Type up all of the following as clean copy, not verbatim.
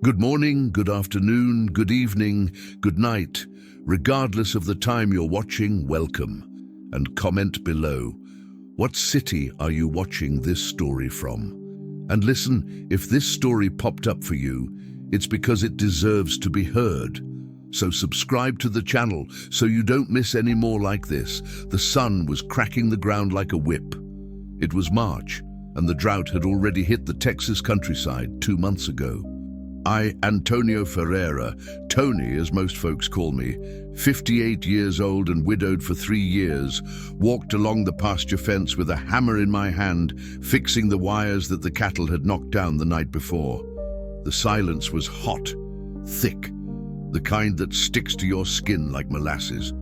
Good morning, good afternoon, good evening, good night. Regardless of the time you're watching, welcome. And comment below. What city are you watching this story from? And listen, if this story popped up for you, it's because it deserves to be heard. So subscribe to the channel so you don't miss any more like this. The sun was cracking the ground like a whip. It was March, and the drought had already hit the Texas countryside 2 months ago. I, Antonio Ferreira, Tony as most folks call me, 58 years old and widowed for 3 years, walked along the pasture fence with a hammer in my hand, fixing the wires that the cattle had knocked down the night before. The silence was hot, thick, the kind that sticks to your skin like molasses.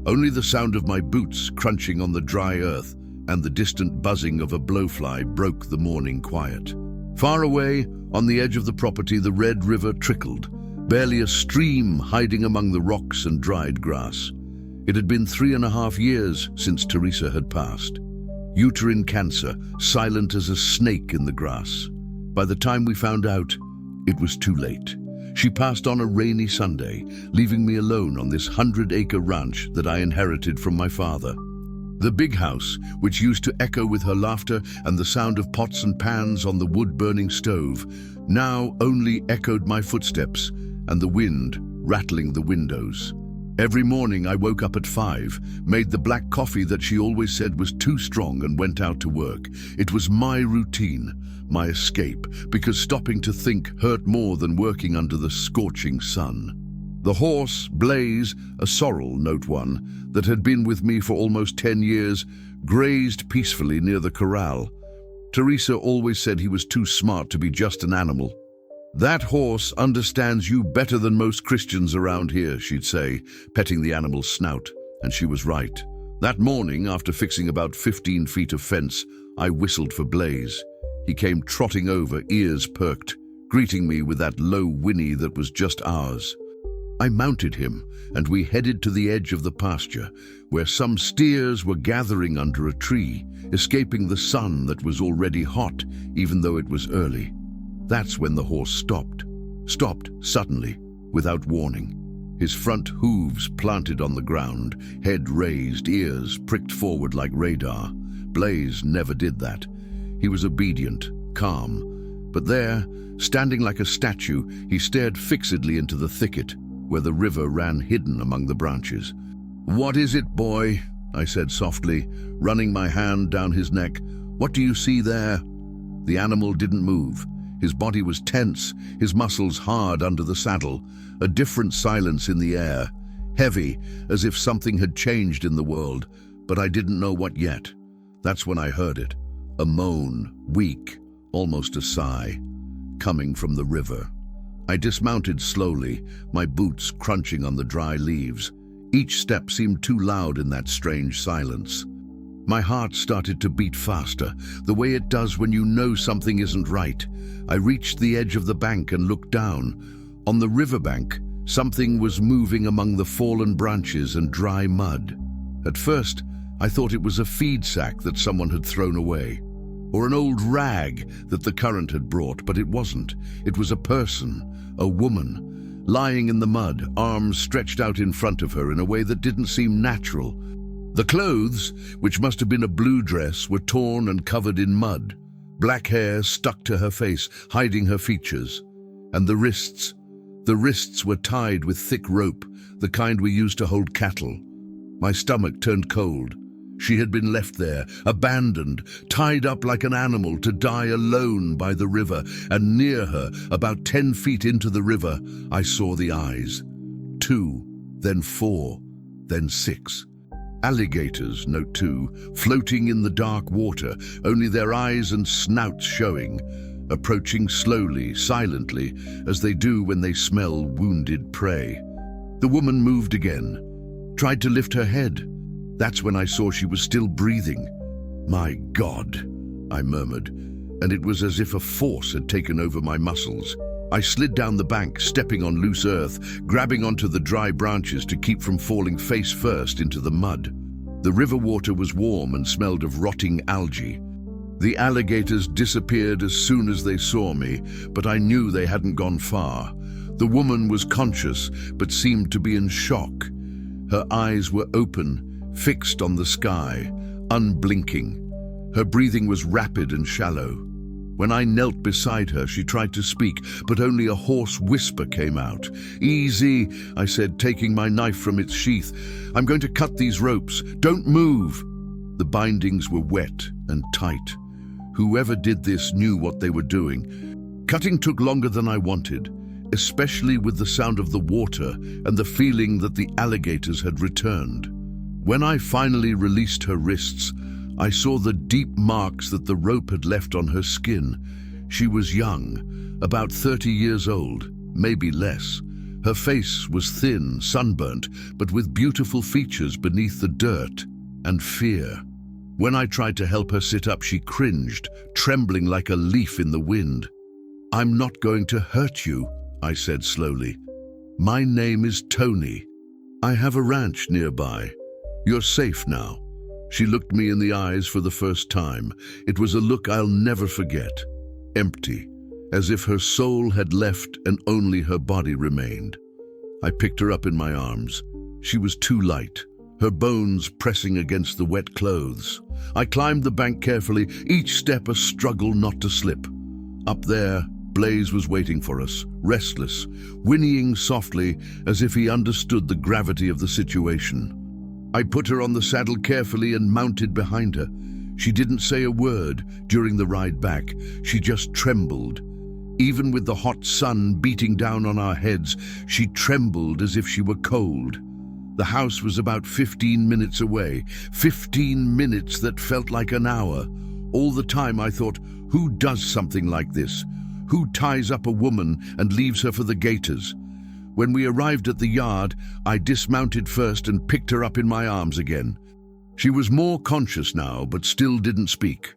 Only the sound of my boots crunching on the dry earth and the distant buzzing of a blowfly broke the morning quiet. Far away, on the edge of the property, the Red River trickled, barely a stream hiding among the rocks and dried grass. It had been 3.5 years since Teresa had passed. Uterine cancer, silent as a snake in the grass. By the time we found out, it was too late. She passed on a rainy Sunday, leaving me alone on this 100-acre ranch that I inherited from my father. The big house, which used to echo with her laughter and the sound of pots and pans on the wood-burning stove, now only echoed my footsteps and the wind rattling the windows. Every morning I woke up at 5, made the black coffee that she always said was too strong and went out to work. It was my routine, my escape, because stopping to think hurt more than working under the scorching sun. The horse, Blaze, a sorrel, note one, that had been with me for almost 10 years, grazed peacefully near the corral. Teresa always said he was too smart to be just an animal. "That horse understands you better than most Christians around here," she'd say, petting the animal's snout, and she was right. That morning, after fixing about 15 feet of fence, I whistled for Blaze. He came trotting over, ears perked, greeting me with that low whinny that was just ours. I mounted him, and we headed to the edge of the pasture, where some steers were gathering under a tree, escaping the sun that was already hot, even though it was early. That's when the horse stopped suddenly, without warning. His front hooves planted on the ground, head raised, ears pricked forward like radar. Blaze never did that. He was obedient, calm. But there, standing like a statue, he stared fixedly into the thicket, where the river ran hidden among the branches. "What is it, boy?" I said softly, running my hand down his neck. "What do you see there?" The animal didn't move. His body was tense, his muscles hard under the saddle, a different silence in the air, heavy, as if something had changed in the world, but I didn't know what yet. That's when I heard it, a moan, weak, almost a sigh, coming from the river. I dismounted slowly, my boots crunching on the dry leaves. Each step seemed too loud in that strange silence. My heart started to beat faster, the way it does when you know something isn't right. I reached the edge of the bank and looked down. On the riverbank, something was moving among the fallen branches and dry mud. At first, I thought it was a feed sack that someone had thrown away, or an old rag that the current had brought, but it wasn't. It was a person, a woman, lying in the mud, arms stretched out in front of her in a way that didn't seem natural. The clothes, which must have been a blue dress, were torn and covered in mud. Black hair stuck to her face, hiding her features. And the wrists were tied with thick rope, the kind we use to hold cattle. My stomach turned cold. She had been left there, abandoned, tied up like an animal to die alone by the river, and near her, about 10 feet into the river, I saw the eyes. 2, then 4, then 6. Alligators, note 2, floating in the dark water, only their eyes and snouts showing, approaching slowly, silently, as they do when they smell wounded prey. The woman moved again, tried to lift her head. That's when I saw she was still breathing. "My God," I murmured, and it was as if a force had taken over my muscles. I slid down the bank, stepping on loose earth, grabbing onto the dry branches to keep from falling face first into the mud. The river water was warm and smelled of rotting algae. The alligators disappeared as soon as they saw me, but I knew they hadn't gone far. The woman was conscious, but seemed to be in shock. Her eyes were open, fixed on the sky, unblinking. Her breathing was rapid and shallow. When I knelt beside her, she tried to speak, but only a hoarse whisper came out. "Easy," I said, taking my knife from its sheath. "I'm going to cut these ropes. Don't move." The bindings were wet and tight. Whoever did this knew what they were doing. Cutting took longer than I wanted, especially with the sound of the water and the feeling that the alligators had returned. When I finally released her wrists, I saw the deep marks that the rope had left on her skin. She was young, about 30 years old, maybe less. Her face was thin, sunburnt, but with beautiful features beneath the dirt and fear. When I tried to help her sit up, she cringed, trembling like a leaf in the wind. "I'm not going to hurt you," I said slowly. "My name is Tony. I have a ranch nearby. You're safe now." She looked me in the eyes for the first time. It was a look I'll never forget. Empty, as if her soul had left and only her body remained. I picked her up in my arms. She was too light, her bones pressing against the wet clothes. I climbed the bank carefully, each step a struggle not to slip. Up there, Blaze was waiting for us, restless, whinnying softly as if he understood the gravity of the situation. I put her on the saddle carefully and mounted behind her. She didn't say a word during the ride back. She just trembled. Even with the hot sun beating down on our heads, she trembled as if she were cold. The house was about 15 minutes away. 15 minutes that felt like an hour. All the time I thought, who does something like this? Who ties up a woman and leaves her for the gators? When we arrived at the yard, I dismounted first and picked her up in my arms again. She was more conscious now, but still didn't speak.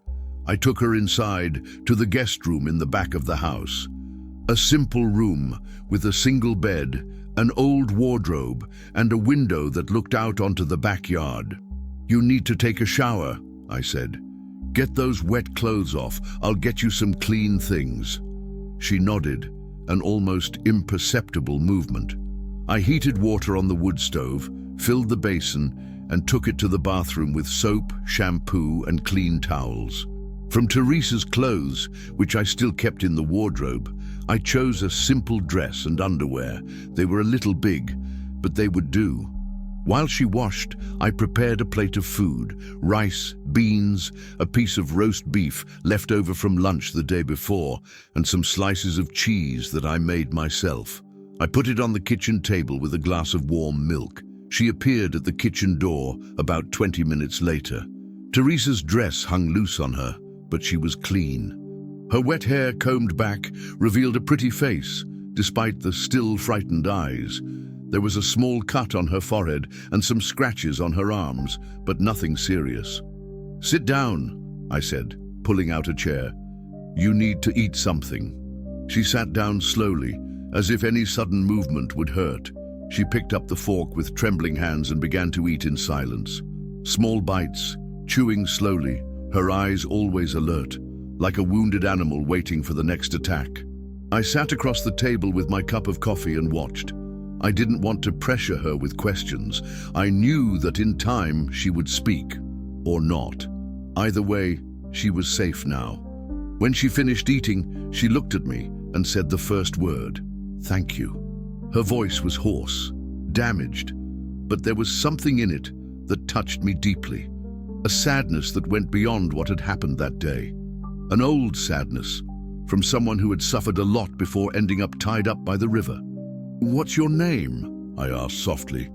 I took her inside to the guest room in the back of the house. A simple room with a single bed, an old wardrobe, and a window that looked out onto the backyard. "You need to take a shower," I said. "Get those wet clothes off. I'll get you some clean things." She nodded, an almost imperceptible movement. I heated water on the wood stove, filled the basin, and took it to the bathroom with soap, shampoo, and clean towels. From Teresa's clothes, which I still kept in the wardrobe, I chose a simple dress and underwear. They were a little big, but they would do. While she washed, I prepared a plate of food: rice, beans, a piece of roast beef left over from lunch the day before, and some slices of cheese that I made myself. I put it on the kitchen table with a glass of warm milk. She appeared at the kitchen door about 20 minutes later. Teresa's dress hung loose on her, but she was clean. Her wet hair, combed back, revealed a pretty face, despite the still frightened eyes. There was a small cut on her forehead and some scratches on her arms, but nothing serious. "Sit down," I said, pulling out a chair. "You need to eat something." She sat down slowly, as if any sudden movement would hurt. She picked up the fork with trembling hands and began to eat in silence. Small bites, chewing slowly, her eyes always alert, like a wounded animal waiting for the next attack. I sat across the table with my cup of coffee and watched. I didn't want to pressure her with questions. I knew that in time she would speak, or not. Either way, she was safe now. When she finished eating, she looked at me and said the first word: "Thank you." Her voice was hoarse, damaged, but there was something in it that touched me deeply. A sadness that went beyond what had happened that day. An old sadness, from someone who had suffered a lot before ending up tied up by the river. "What's your name?" I asked softly.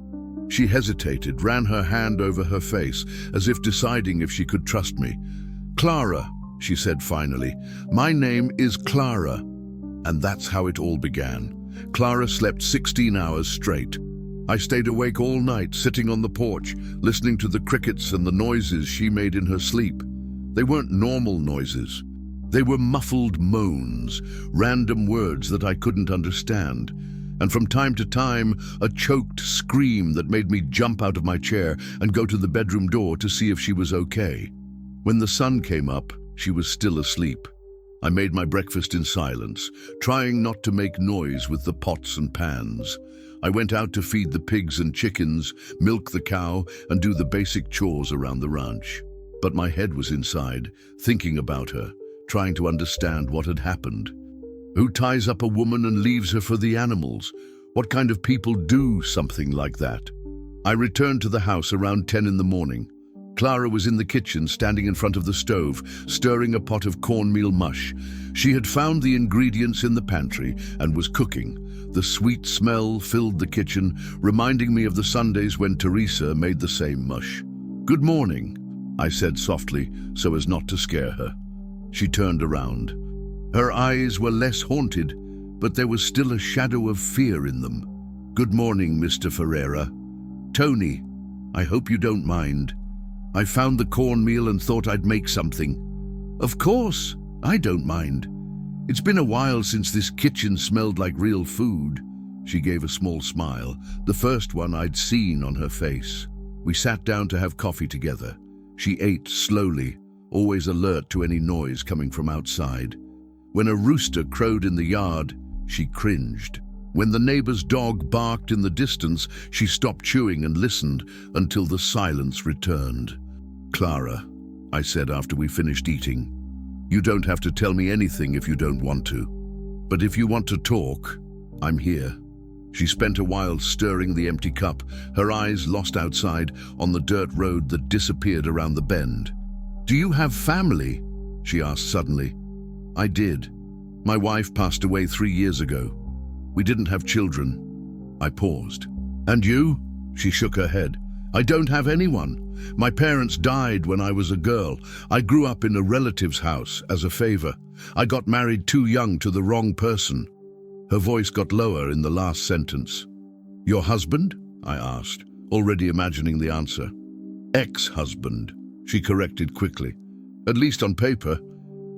She hesitated, ran her hand over her face, as if deciding if she could trust me. "Clara," she said finally. "My name is Clara." And that's how it all began. Clara slept 16 hours straight. I stayed awake all night, sitting on the porch, listening to the crickets and the noises she made in her sleep. They weren't normal noises. They were muffled moans, random words that I couldn't understand. And from time to time, a choked scream that made me jump out of my chair and go to the bedroom door to see if she was okay. When the sun came up, She was still asleep. I made my breakfast in silence, trying not to make noise with the pots and pans. I went out to feed the pigs and chickens, milk the cow, and do the basic chores around the ranch. But my head was inside, thinking about her, trying to understand what had happened. Who ties up a woman and leaves her for the animals? What kind of people do something like that? I returned to the house around 10 in the morning. Clara was in the kitchen, standing in front of the stove, stirring a pot of cornmeal mush. She had found the ingredients in the pantry and was cooking. The sweet smell filled the kitchen, reminding me of the Sundays when Teresa made the same mush. "Good morning," I said softly, so as not to scare her. She turned around. Her eyes were less haunted, but there was still a shadow of fear in them. "Good morning, Mr. Ferreira. Tony, I hope you don't mind. I found the cornmeal and thought I'd make something." "Of course, I don't mind. It's been a while since this kitchen smelled like real food." She gave a small smile, the first one I'd seen on her face. We sat down to have coffee together. She ate slowly, always alert to any noise coming from outside. When a rooster crowed in the yard, she cringed. When the neighbor's dog barked in the distance, she stopped chewing and listened until the silence returned. "Clara," I said after we finished eating, "you don't have to tell me anything if you don't want to. But if you want to talk, I'm here." She spent a while stirring the empty cup, her eyes lost outside on the dirt road that disappeared around the bend. "Do you have family?" she asked suddenly. "I did. My wife passed away 3 years ago. We didn't have children." I paused. "And you?" She shook her head. "I don't have anyone. My parents died when I was a girl. I grew up in a relative's house as a favor. I got married too young to the wrong person." Her voice got lower in the last sentence. "Your husband?" I asked, already imagining the answer. "Ex-husband," she corrected quickly. "At least on paper.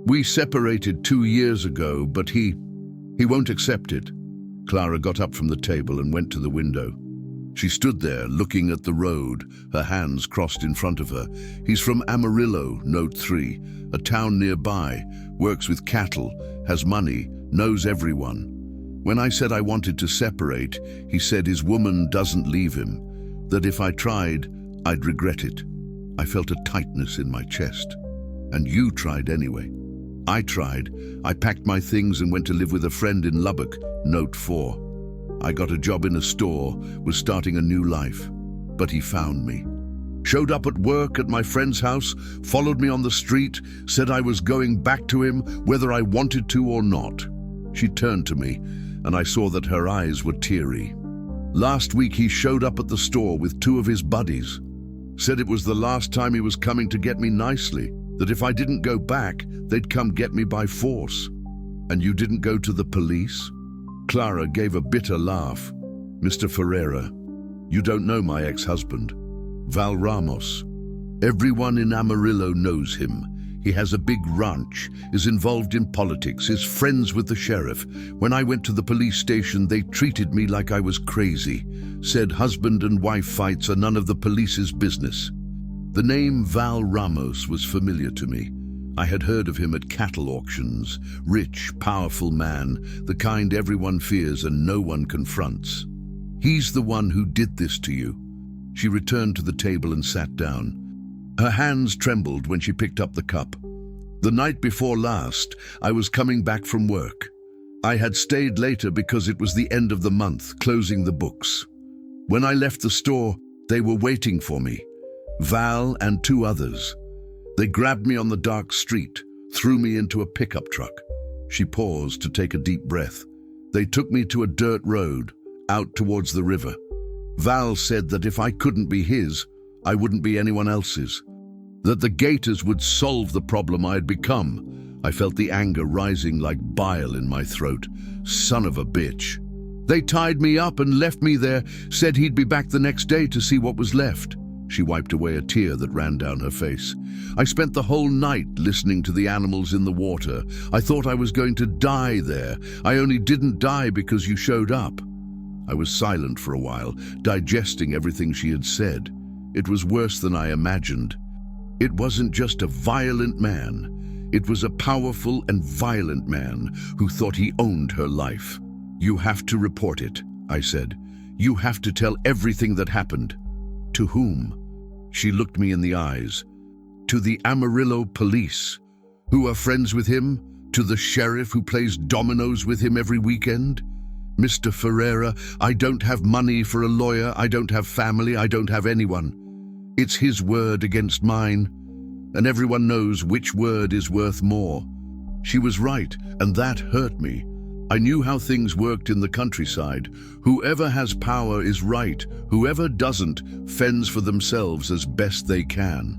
We separated 2 years ago, but he won't accept it." Clara got up from the table and went to the window. She stood there, looking at the road, her hands crossed in front of her. "He's from Amarillo, Note 3, a town nearby, works with cattle, has money, knows everyone. When I said I wanted to separate, he said his woman doesn't leave him, that if I tried, I'd regret it." I felt a tightness in my chest. "And you tried anyway." "I tried. I packed my things and went to live with a friend in Lubbock, Note 4. I got a job in a store, was starting a new life. But he found me. Showed up at work at my friend's house, followed me on the street, said I was going back to him whether I wanted to or not." She turned to me, and I saw that her eyes were teary. "Last week he showed up at the store with 2 of his buddies. Said it was the last time he was coming to get me nicely, that if I didn't go back, they'd come get me by force." "And you didn't go to the police?" Clara gave a bitter laugh. "Mr. Ferreira, you don't know my ex-husband, Val Ramos. Everyone in Amarillo knows him. He has a big ranch, is involved in politics, is friends with the sheriff. When I went to the police station, they treated me like I was crazy. Said husband and wife fights are none of the police's business." The name Val Ramos was familiar to me. I had heard of him at cattle auctions. Rich, powerful man, the kind everyone fears and no one confronts. "He's the one who did this to you." She returned to the table and sat down. Her hands trembled when she picked up the cup. "The night before last, I was coming back from work. I had stayed later because it was the end of the month, closing the books. When I left the store, they were waiting for me. Val and 2 others. They grabbed me on the dark street, threw me into a pickup truck." She paused to take a deep breath. "They took me to a dirt road, out towards the river. Val said that if I couldn't be his, I wouldn't be anyone else's. That the Gators would solve the problem I had become." I felt the anger rising like bile in my throat. "Son of a bitch. They tied me up and left me there, said he'd be back the next day to see what was left." She wiped away a tear that ran down her face. "I spent the whole night listening to the animals in the water. I thought I was going to die there. I only didn't die because you showed up." I was silent for a while, digesting everything she had said. It was worse than I imagined. It wasn't just a violent man. It was a powerful and violent man who thought he owned her life. "You have to report it," I said. "You have to tell everything that happened." "To whom?" She looked me in the eyes. "To the Amarillo police, who are friends with him, to the sheriff who plays dominoes with him every weekend. Mr. Ferreira, I don't have money for a lawyer, I don't have family, I don't have anyone. It's his word against mine, and everyone knows which word is worth more." She was right, and that hurt me. I knew how things worked in the countryside. Whoever has power is right. Whoever doesn't fends for themselves as best they can.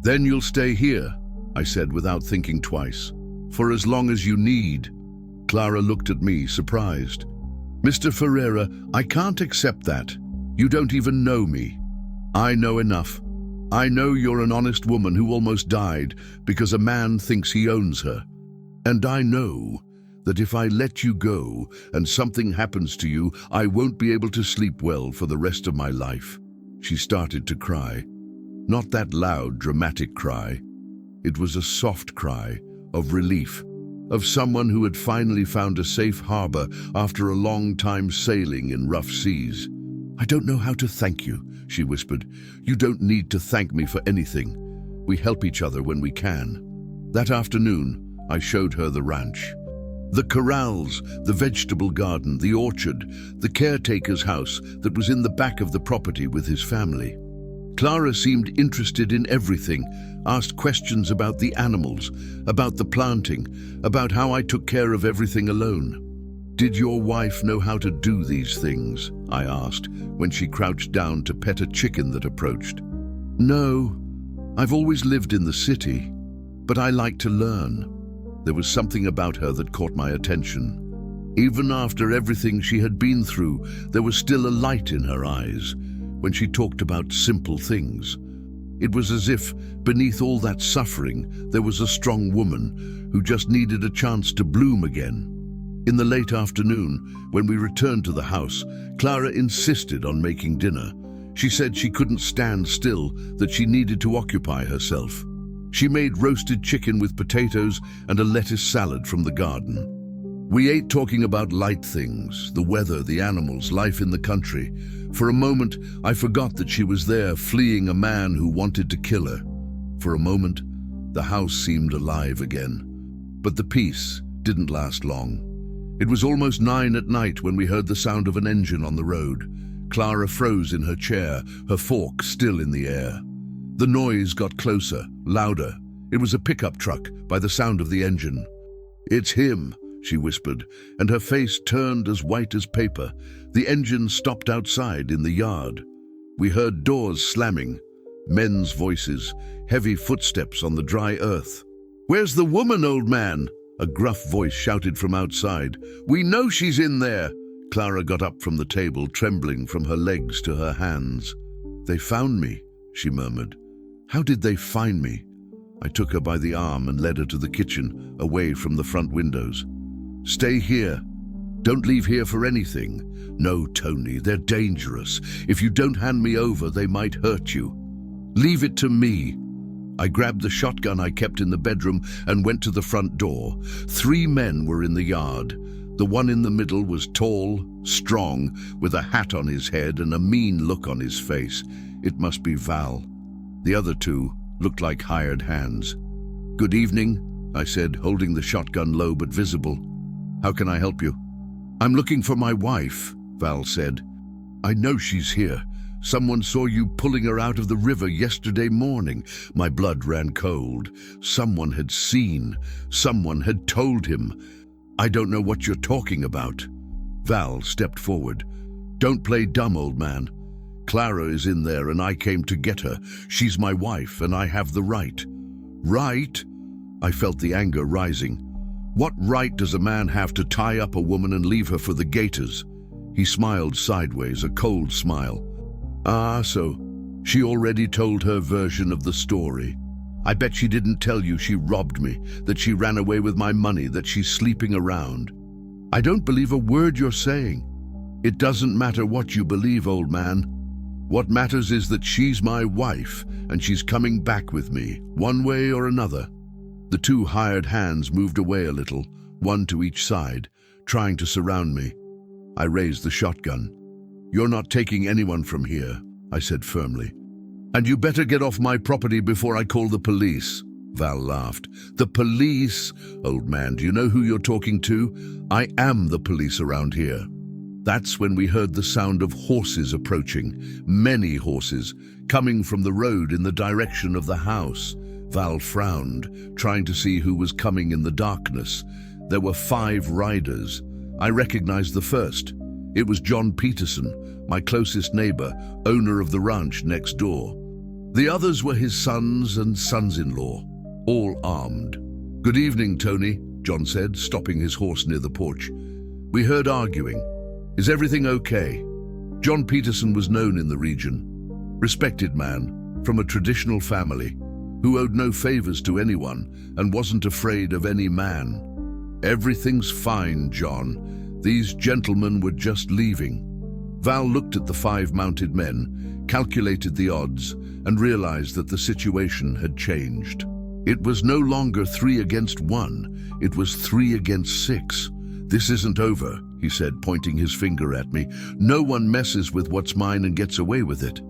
"Then you'll stay here," I said without thinking twice. "For as long as you need." Clara looked at me, surprised. "Mr. Ferreira, I can't accept that. You don't even know me." "I know enough. I know you're an honest woman who almost died because a man thinks he owns her. And I know that if I let you go and something happens to you, I won't be able to sleep well for the rest of my life." She started to cry. Not that loud, dramatic cry. It was a soft cry of relief, of someone who had finally found a safe harbor after a long time sailing in rough seas. "I don't know how to thank you," she whispered. "You don't need to thank me for anything. We help each other when we can." That afternoon, I showed her the ranch. The corrals, the vegetable garden, the orchard, the caretaker's house that was in the back of the property with his family. Clara seemed interested in everything, asked questions about the animals, about the planting, about how I took care of everything alone. "Did your wife know how to do these things?" I asked, when she crouched down to pet a chicken that approached. "No, I've always lived in the city, but I like to learn." There was something about her that caught my attention. Even after everything she had been through, there was still a light in her eyes when she talked about simple things. It was as if, beneath all that suffering, there was a strong woman who just needed a chance to bloom again. In the late afternoon, when we returned to the house, Clara insisted on making dinner. She said she couldn't stand still, that she needed to occupy herself. She made roasted chicken with potatoes and a lettuce salad from the garden. We ate talking about light things, the weather, the animals, life in the country. For a moment, I forgot that she was there fleeing a man who wanted to kill her. For a moment, the house seemed alive again. But the peace didn't last long. It was almost 9 at night when we heard the sound of an engine on the road. Clara froze in her chair, her fork still in the air. The noise got closer, louder. It was a pickup truck by the sound of the engine. "It's him," she whispered, and her face turned as white as paper. The engine stopped outside in the yard. We heard doors slamming, men's voices, heavy footsteps on the dry earth. "Where's the woman, old man?" a gruff voice shouted from outside. "We know she's in there." Clara got up from the table, trembling from her legs to her hands. "They found me," she murmured. "How did they find me?" I took her by the arm and led her to the kitchen, away from the front windows. "Stay here. Don't leave here for anything." "No, Tony, they're dangerous. If you don't hand me over, they might hurt you." "Leave it to me." I grabbed the shotgun I kept in the bedroom and went to the front door. 3 men were in the yard. The one in the middle was tall, strong, with a hat on his head and a mean look on his face. It must be Val. The other 2 looked like hired hands. "Good evening," I said, holding the shotgun low but visible. "How can I help you?" "I'm looking for my wife," Val said. "I know she's here. Someone saw you pulling her out of the river yesterday morning." My blood ran cold. Someone had seen. Someone had told him. "I don't know what you're talking about." Val stepped forward. "Don't play dumb, old man. Clara is in there and I came to get her. She's my wife and I have the right." "Right?" I felt the anger rising. "What right does a man have to tie up a woman and leave her for the gators?" He smiled sideways, a cold smile. "Ah, so she already told her version of the story. I bet she didn't tell you she robbed me, that she ran away with my money, that she's sleeping around." "I don't believe a word you're saying." "It doesn't matter what you believe, old man. What matters is that she's my wife, and she's coming back with me, one way or another." The two hired hands moved away a little, one to each side, trying to surround me. I raised the shotgun. "You're not taking anyone from here," I said firmly. "And you better get off my property before I call the police." Val laughed. "The police? Old man, do you know who you're talking to? I am the police around here." That's when we heard the sound of horses approaching, many horses, coming from the road in the direction of the house. Val frowned, trying to see who was coming in the darkness. There were 5 riders. I recognized the first. It was John Peterson, my closest neighbor, owner of the ranch next door. The others were his sons and sons-in-law, all armed. "Good evening, Tony," John said, stopping his horse near the porch. "We heard arguing. Is everything okay?" John Peterson was known in the region. Respected man, from a traditional family, who owed no favors to anyone and wasn't afraid of any man. "Everything's fine, John. These gentlemen were just leaving." Val looked at the 5 mounted men, calculated the odds, and realized that the situation had changed. It was no longer 3 against 1, it was 3 against 6. "This isn't over," he said, pointing his finger at me. "No one messes with what's mine and gets away with it."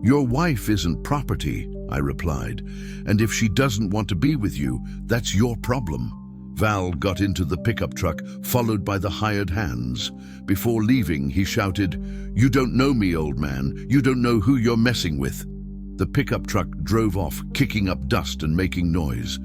"Your wife isn't property," I replied, "and if she doesn't want to be with you, that's your problem." Val got into the pickup truck, followed by the hired hands. Before leaving, he shouted, "You don't know me, old man. You don't know who you're messing with." The pickup truck drove off, kicking up dust and making noise.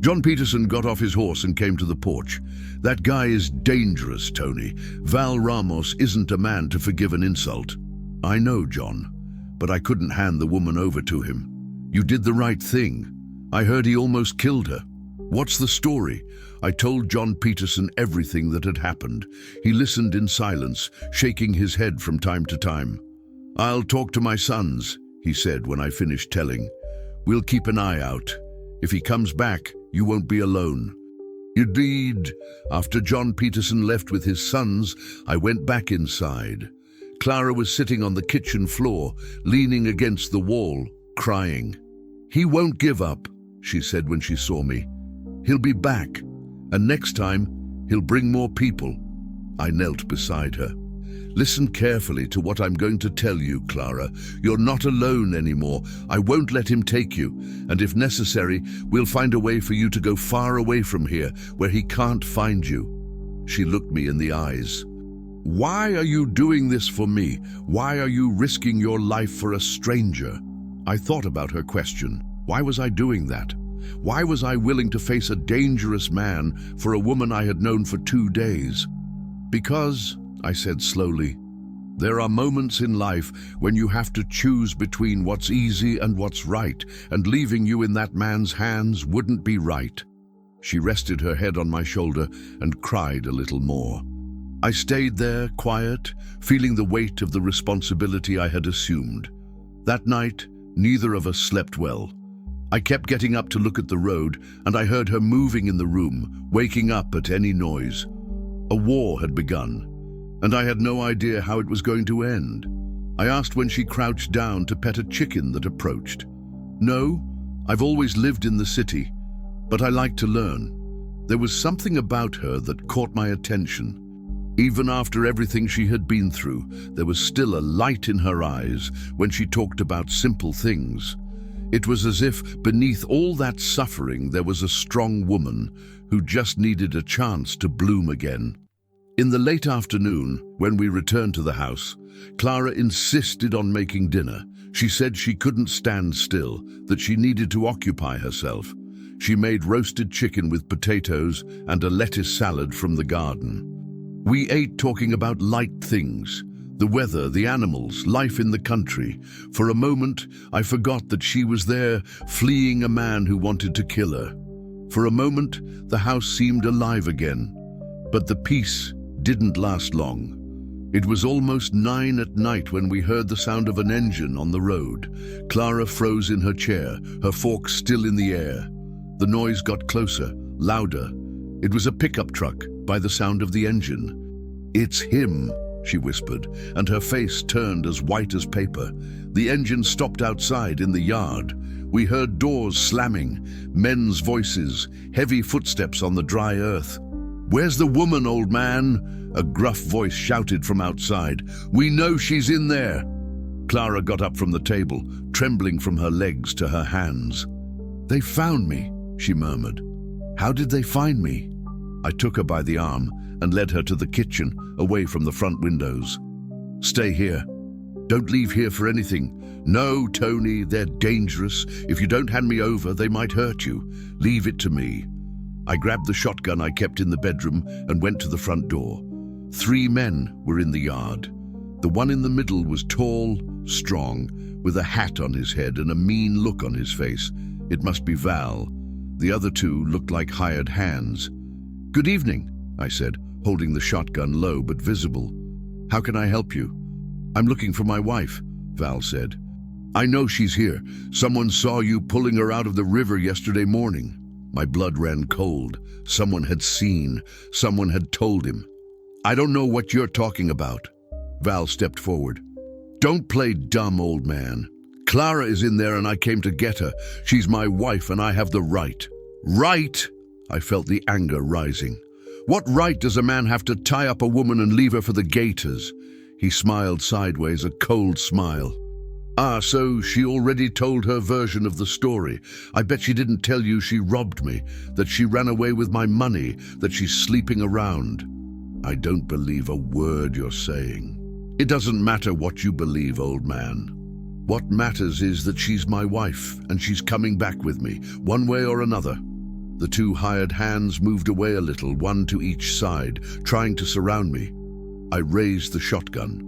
John Peterson got off his horse and came to the porch. "That guy is dangerous, Tony. Val Ramos isn't a man to forgive an insult." "I know, John, but I couldn't hand the woman over to him." "You did the right thing. I heard he almost killed her." "What's the story?" I told John Peterson everything that had happened. He listened in silence, shaking his head from time to time. "I'll talk to my sons," he said when I finished telling. "We'll keep an eye out. If he comes back, you won't be alone." Indeed, after John Peterson left with his sons, I went back inside. Clara was sitting on the kitchen floor, leaning against the wall, crying. "He won't give up," she said when she saw me. "He'll be back, and next time, he'll bring more people." I knelt beside her. "Listen carefully to what I'm going to tell you, Clara. You're not alone anymore. I won't let him take you, and if necessary, we'll find a way for you to go far away from here, where he can't find you." She looked me in the eyes. "Why are you doing this for me? Why are you risking your life for a stranger?" I thought about her question. Why was I doing that? Why was I willing to face a dangerous man for a woman I had known for 2 days? "Because," I said slowly, "there are moments in life when you have to choose between what's easy and what's right, and leaving you in that man's hands wouldn't be right." She rested her head on my shoulder and cried a little more. I stayed there, quiet, feeling the weight of the responsibility I had assumed. That night, neither of us slept well. I kept getting up to look at the road, and I heard her moving in the room, waking up at any noise. A war had begun, and I had no idea how it was going to end. I asked when she crouched down to pet a chicken that approached. "No, I've always lived in the city, but I like to learn." There was something about her that caught my attention. Even after everything she had been through, there was still a light in her eyes when she talked about simple things. It was as if beneath all that suffering there was a strong woman who just needed a chance to bloom again. In the late afternoon, when we returned to the house, Clara insisted on making dinner. She said she couldn't stand still, that she needed to occupy herself. She made roasted chicken with potatoes and a lettuce salad from the garden. We ate talking about light things, the weather, the animals, life in the country. For a moment, I forgot that she was there, fleeing a man who wanted to kill her. For a moment, the house seemed alive again, but the peace didn't last long. It was almost 9 at night when we heard the sound of an engine on the road. Clara froze in her chair, her fork still in the air. The noise got closer, louder. It was a pickup truck by the sound of the engine. "It's him," she whispered, and her face turned as white as paper. The engine stopped outside in the yard. We heard doors slamming, men's voices, heavy footsteps on the dry earth. "Where's the woman, old man?" a gruff voice shouted from outside. "We know she's in there." Clara got up from the table, trembling from her legs to her hands. "They found me," she murmured. "How did they find me?" I took her by the arm and led her to the kitchen, away from the front windows. "Stay here. Don't leave here for anything." "No, Tony, they're dangerous. If you don't hand me over, they might hurt you. Leave it to me." I grabbed the shotgun I kept in the bedroom and went to the front door. 3 men were in the yard. The one in the middle was tall, strong, with a hat on his head and a mean look on his face. It must be Val. The other 2 looked like hired hands. "Good evening," I said, holding the shotgun low but visible. "How can I help you?" "I'm looking for my wife," Val said. "I know she's here. Someone saw you pulling her out of the river yesterday morning." My blood ran cold. Someone had seen. Someone had told him. "I don't know what you're talking about." Val stepped forward. "Don't play dumb, old man. Clara is in there and I came to get her. She's my wife and I have the right." "Right?" I felt the anger rising. "What right does a man have to tie up a woman and leave her for the gators?" He smiled sideways, a cold smile. "Ah, so she already told her version of the story. I bet she didn't tell you she robbed me, that she ran away with my money, that she's sleeping around." "I don't believe a word you're saying." "It doesn't matter what you believe, old man. What matters is that she's my wife and she's coming back with me, one way or another." The 2 hired hands moved away a little, one to each side, trying to surround me. I raised the shotgun.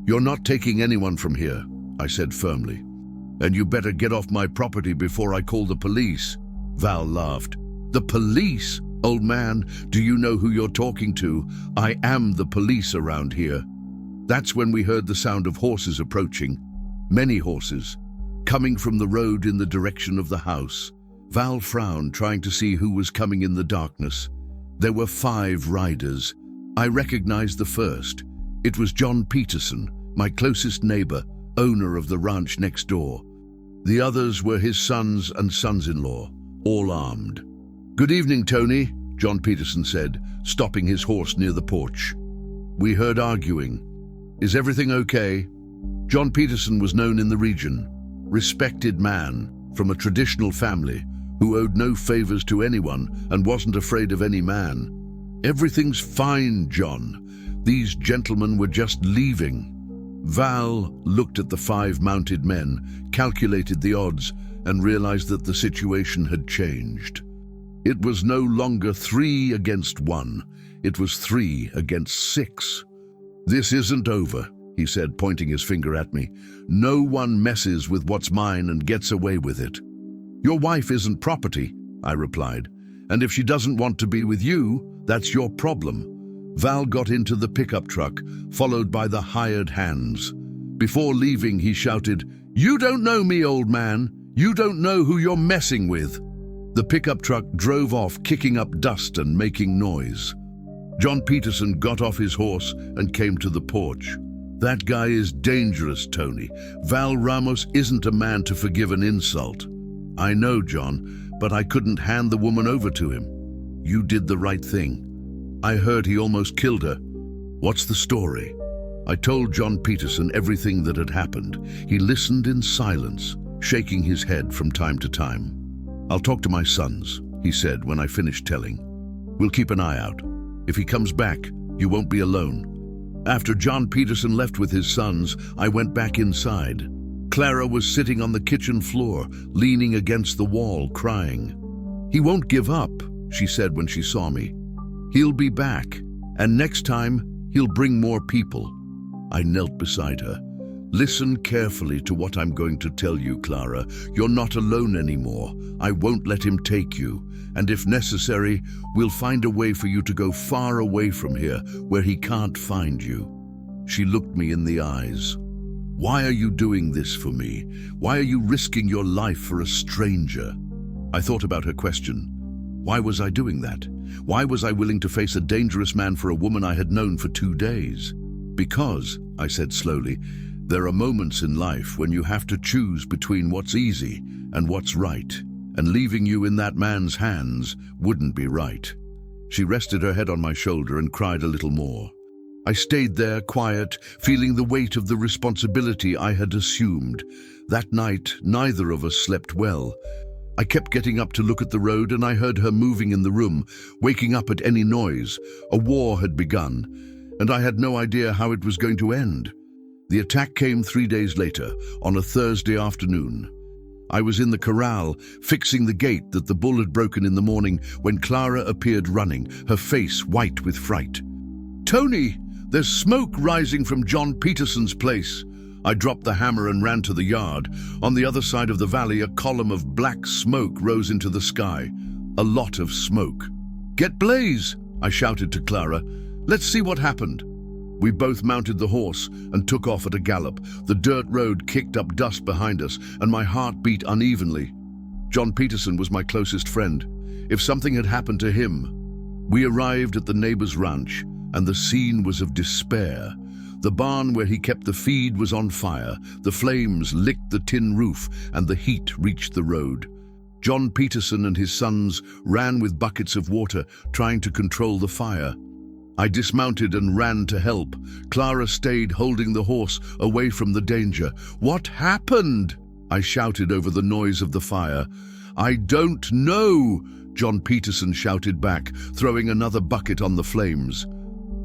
"You're not taking anyone from here," I said firmly. "And you better get off my property before I call the police." Val laughed. "The police? Old man, do you know who you're talking to? I am the police around here." That's when we heard the sound of horses approaching. Many horses, coming from the road in the direction of the house. Val frowned, trying to see who was coming in the darkness. There were 5 riders. I recognized the first. It was John Peterson, my closest neighbor, owner of the ranch next door. The others were his sons and sons-in-law, all armed. "Good evening, Tony," John Peterson said, stopping his horse near the porch. We heard arguing. "Is everything okay?" John Peterson was known in the region. Respected man, from a traditional family, who owed no favors to anyone and wasn't afraid of any man. "Everything's fine, John. These gentlemen were just leaving." Val looked at the 5 mounted men, calculated the odds, and realized that the situation had changed. It was no longer 3 against 1. It was 3 against 6. "This isn't over," he said, pointing his finger at me. "No one messes with what's mine and gets away with it." "Your wife isn't property," I replied. "And if she doesn't want to be with you, that's your problem." Val got into the pickup truck, followed by the hired hands. Before leaving, he shouted, "You don't know me, old man. You don't know who you're messing with." The pickup truck drove off, kicking up dust and making noise. John Peterson got off his horse and came to the porch. "That guy is dangerous, Tony. Val Ramos isn't a man to forgive an insult." "I know, John, but I couldn't hand the woman over to him." "You did the right thing. I heard he almost killed her." "What's the story?" I told John Peterson everything that had happened. He listened in silence, shaking his head from time to time. "I'll talk to my sons," he said when I finished telling. "We'll keep an eye out. If he comes back, you won't be alone." After John Peterson left with his sons, I went back inside. Clara was sitting on the kitchen floor, leaning against the wall, crying. "He won't give up," she said when she saw me. "He'll be back, and next time, he'll bring more people." I knelt beside her. "Listen carefully to what I'm going to tell you, Clara. You're not alone anymore. I won't let him take you. And if necessary, we'll find a way for you to go far away from here, where he can't find you." She looked me in the eyes. "Why are you doing this for me? Why are you risking your life for a stranger?" I thought about her question. Why was I doing that? Why was I willing to face a dangerous man for a woman I had known for 2 days? Because, I said slowly, there are moments in life when you have to choose between what's easy and what's right, and leaving you in that man's hands wouldn't be right. She rested her head on my shoulder and cried a little more. I stayed there, quiet, feeling the weight of the responsibility I had assumed. That night, neither of us slept well. I kept getting up to look at the road, and I heard her moving in the room, waking up at any noise. A war had begun, and I had no idea how it was going to end. The attack came 3 days later, on a Thursday afternoon. I was in the corral, fixing the gate that the bull had broken in the morning, when Clara appeared running, her face white with fright. "Tony, there's smoke rising from John Peterson's place." I dropped the hammer and ran to the yard. On the other side of the valley, a column of black smoke rose into the sky. A lot of smoke. "Get Blaze!" I shouted to Clara. "Let's see what happened." We both mounted the horse and took off at a gallop. The dirt road kicked up dust behind us, and my heart beat unevenly. John Peterson was my closest friend. If something had happened to him... We arrived at the neighbor's ranch, and the scene was of despair. The barn where he kept the feed was on fire. The flames licked the tin roof, and the heat reached the road. John Peterson and his sons ran with buckets of water, trying to control the fire. I dismounted and ran to help. Clara stayed holding the horse away from the danger. "What happened?" I shouted over the noise of the fire. "I don't know," John Peterson shouted back, throwing another bucket on the flames.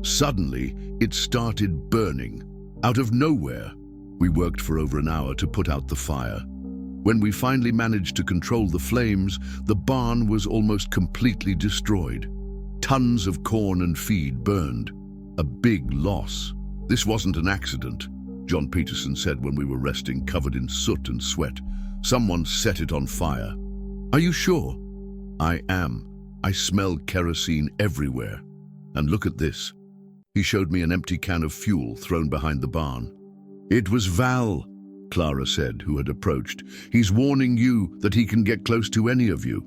Suddenly, it started burning. Out of nowhere. We worked for over an hour to put out the fire. When we finally managed to control the flames, the barn was almost completely destroyed. Tons of corn and feed burned. A big loss. "This wasn't an accident," John Peterson said when we were resting, covered in soot and sweat. "Someone set it on fire." "Are you sure?" "I am. I smell kerosene everywhere. And look at this." He showed me an empty can of fuel thrown behind the barn. "It was Val," Clara said, who had approached. "He's warning you that he can get close to any of you."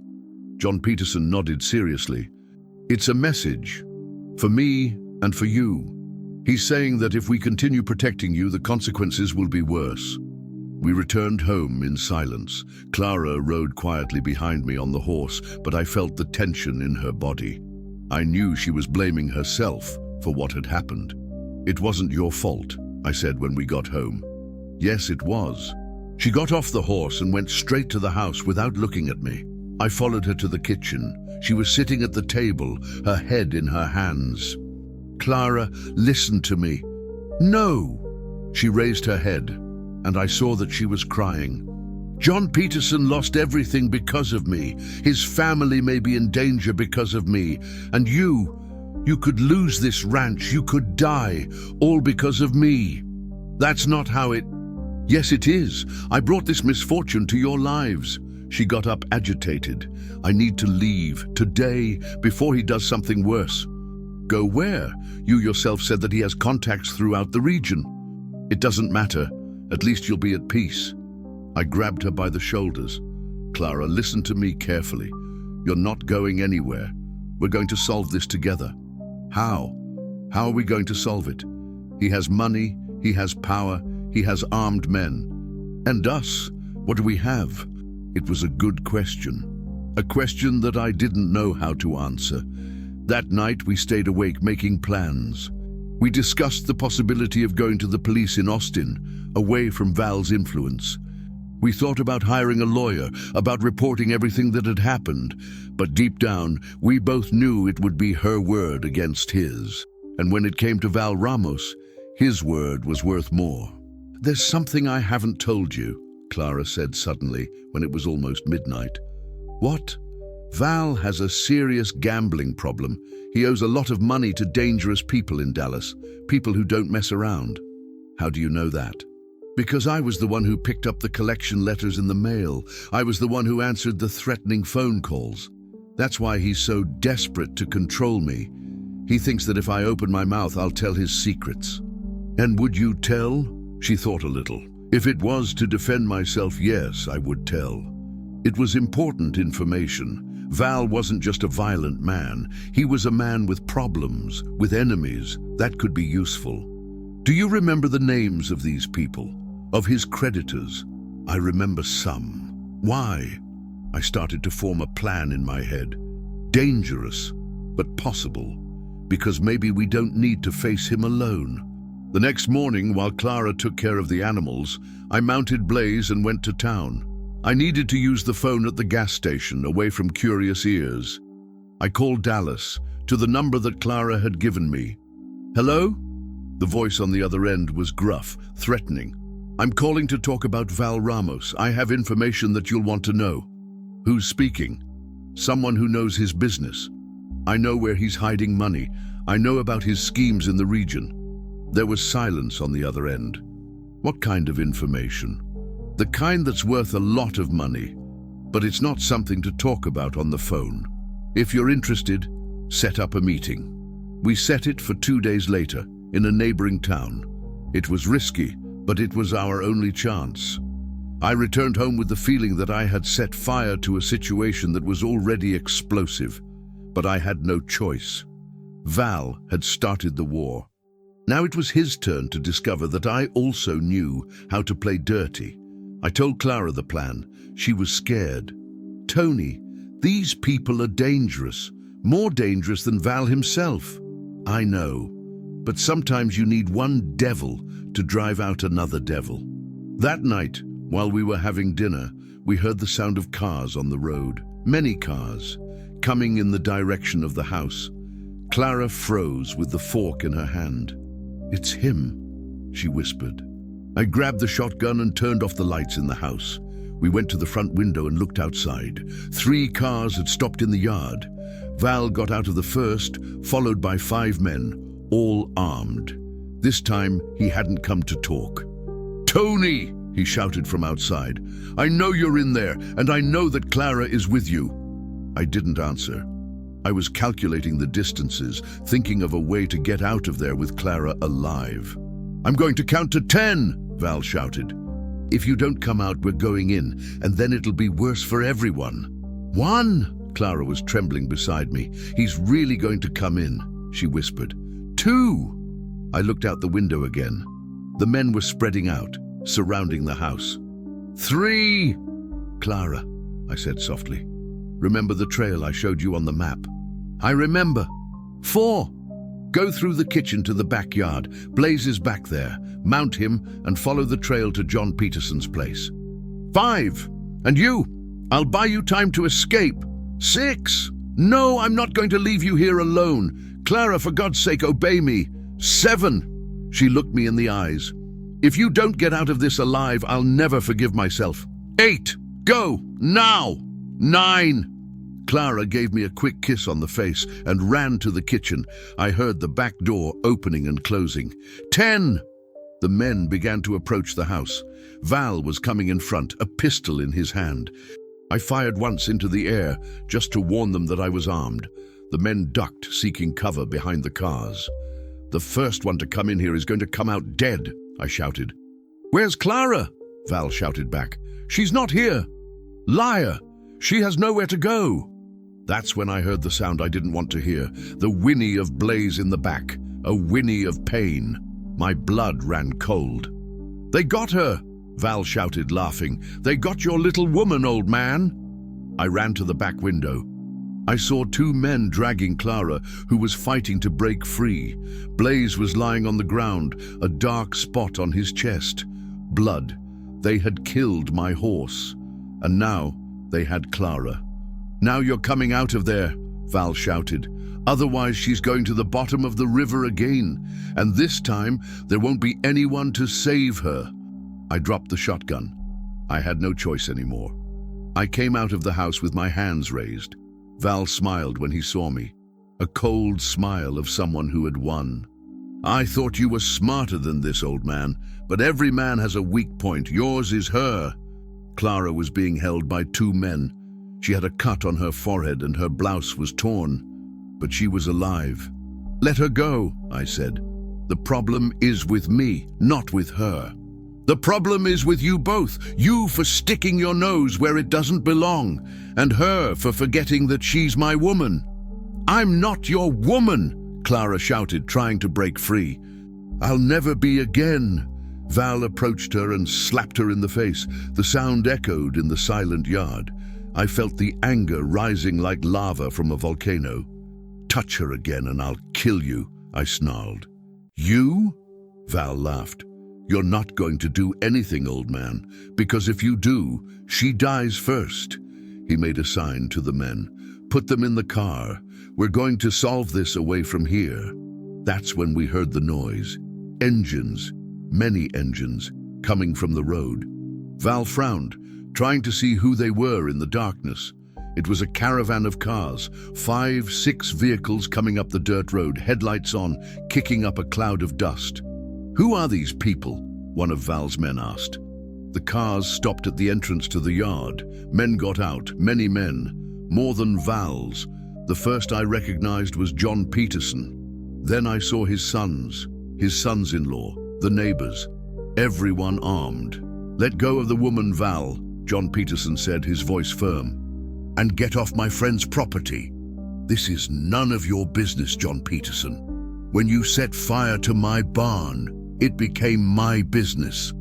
John Peterson nodded seriously. "It's a message. For me and for you. He's saying that if we continue protecting you, the consequences will be worse." We returned home in silence. Clara rode quietly behind me on the horse, but I felt the tension in her body. I knew she was blaming herself for what had happened. "It wasn't your fault," I said when we got home. "Yes, it was." She got off the horse and went straight to the house without looking at me. I followed her to the kitchen. She was sitting at the table, her head in her hands. "Clara, listen to me." "No." She raised her head, and I saw that she was crying. "John Peterson lost everything because of me. His family may be in danger because of me. And you could lose this ranch, you could die, all because of me. That's not how it..." "Yes, it is. I brought this misfortune to your lives." She got up, agitated. "I need to leave, today, before he does something worse." "Go where? You yourself said that he has contacts throughout the region." "It doesn't matter. At least you'll be at peace." I grabbed her by the shoulders. "Clara, listen to me carefully. You're not going anywhere. We're going to solve this together." "How? How are we going to solve it? He has money, he has power, he has armed men. And us, what do we have?" It was a good question. A question that I didn't know how to answer. That night we stayed awake making plans. We discussed the possibility of going to the police in Austin, away from Val's influence. We thought about hiring a lawyer, about reporting everything that had happened, but deep down, we both knew it would be her word against his. And when it came to Val Ramos, his word was worth more. "There's something I haven't told you," Clara said suddenly when it was almost midnight. "What?" "Val has a serious gambling problem. He owes a lot of money to dangerous people in Dallas, people who don't mess around." "How do you know that?" "Because I was the one who picked up the collection letters in the mail. I was the one who answered the threatening phone calls. That's why he's so desperate to control me. He thinks that if I open my mouth, I'll tell his secrets." "And would you tell?" She thought a little. "If it was to defend myself, yes, I would tell." It was important information. Val wasn't just a violent man. He was a man with problems, with enemies. That could be useful. Do you remember the names of these people? Of his creditors? I remember some. Why? I started to form a plan in my head. Dangerous, but possible. Because maybe we don't need to face him alone. The next morning, while Clara took care of the animals, I mounted Blaze and went to town. I needed to use the phone at the gas station, away from curious ears. I called Dallas, to the number that Clara had given me. Hello? The voice on the other end was gruff, threatening. I'm calling to talk about Val Ramos. I have information that you'll want to know. Who's speaking? Someone who knows his business. I know where he's hiding money. I know about his schemes in the region. There was silence on the other end. What kind of information? The kind that's worth a lot of money, but it's not something to talk about on the phone. If you're interested, set up a meeting. We set it for 2 days later, in a neighboring town. It was risky, but it was our only chance. I returned home with the feeling that I had set fire to a situation that was already explosive, but I had no choice. Val had started the war. Now it was his turn to discover that I also knew how to play dirty. I told Clara the plan. She was scared. Tony, these people are dangerous, more dangerous than Val himself. I know, but sometimes you need one devil to drive out another devil. That night, while we were having dinner, we heard the sound of cars on the road, many cars, coming in the direction of the house. Clara froze with the fork in her hand. It's him, she whispered. I grabbed the shotgun and turned off the lights in the house. We went to the front window and looked outside. 3 cars had stopped in the yard. Val got out of the first, followed by 5 men, all armed. This time, he hadn't come to talk. Tony, he shouted from outside. I know you're in there, and I know that Clara is with you. I didn't answer. I was calculating the distances, thinking of a way to get out of there with Clara alive. I'm going to count to 10, Val shouted. If you don't come out, we're going in, and then it'll be worse for everyone. 1, Clara was trembling beside me. He's really going to come in, she whispered. 2, I looked out the window again. The men were spreading out, surrounding the house. 3, Clara, I said softly. Remember the trail I showed you on the map? I remember. 4, go through the kitchen to the backyard. Blaze is back there. Mount him and follow the trail to John Peterson's place. 5, and you, I'll buy you time to escape. 6, no, I'm not going to leave you here alone. Clara, for God's sake, obey me. 7, she looked me in the eyes. If you don't get out of this alive, I'll never forgive myself. 8, go, now. 9, Clara gave me a quick kiss on the face and ran to the kitchen. I heard the back door opening and closing. 10, the men began to approach the house. Val was coming in front, a pistol in his hand. I fired once into the air, just to warn them that I was armed. The men ducked, seeking cover behind the cars. The first one to come in here is going to come out dead, I shouted. Where's Clara? Val shouted back. She's not here. Liar! She has nowhere to go. That's when I heard the sound I didn't want to hear, the whinny of Blaze in the back, a whinny of pain. My blood ran cold. They got her, Val shouted, laughing. They got your little woman, old man. I ran to the back window. I saw 2 men dragging Clara, who was fighting to break free. Blaze was lying on the ground, a dark spot on his chest. Blood. They had killed my horse. And now they had Clara. Now you're coming out of there, Val shouted. Otherwise she's going to the bottom of the river again, and this time there won't be anyone to save her. I dropped the shotgun. I had no choice anymore. I came out of the house with my hands raised. Val smiled when he saw me, a cold smile of someone who had won. I thought you were smarter than this, old man, but every man has a weak point. Yours is her. Clara was being held by 2 men. She had a cut on her forehead and her blouse was torn, but she was alive. Let her go, I said. The problem is with me, not with her. The problem is with you both, you for sticking your nose where it doesn't belong, and her for forgetting that she's my woman. I'm not your woman, Clara shouted, trying to break free. I'll never be again. Val approached her and slapped her in the face. The sound echoed in the silent yard. I felt the anger rising like lava from a volcano. Touch her again and I'll kill you, I snarled. You? Val laughed. You're not going to do anything, old man, because if you do, she dies first. He made a sign to the men. Put them in the car. We're going to solve this away from here. That's when we heard the noise. Engines, many engines, coming from the road. Val frowned, trying to see who they were in the darkness. It was a caravan of cars, 5, 6 vehicles coming up the dirt road, headlights on, kicking up a cloud of dust. Who are these people? One of Val's men asked. The cars stopped at the entrance to the yard. Men got out, many men, more than Val's. The first I recognized was John Peterson. Then I saw his sons-in-law, the neighbors, everyone armed. Let go of the woman, Val, John Peterson said, his voice firm. And get off my friend's property. This is none of your business, John Peterson. When you set fire to my barn, it became my business.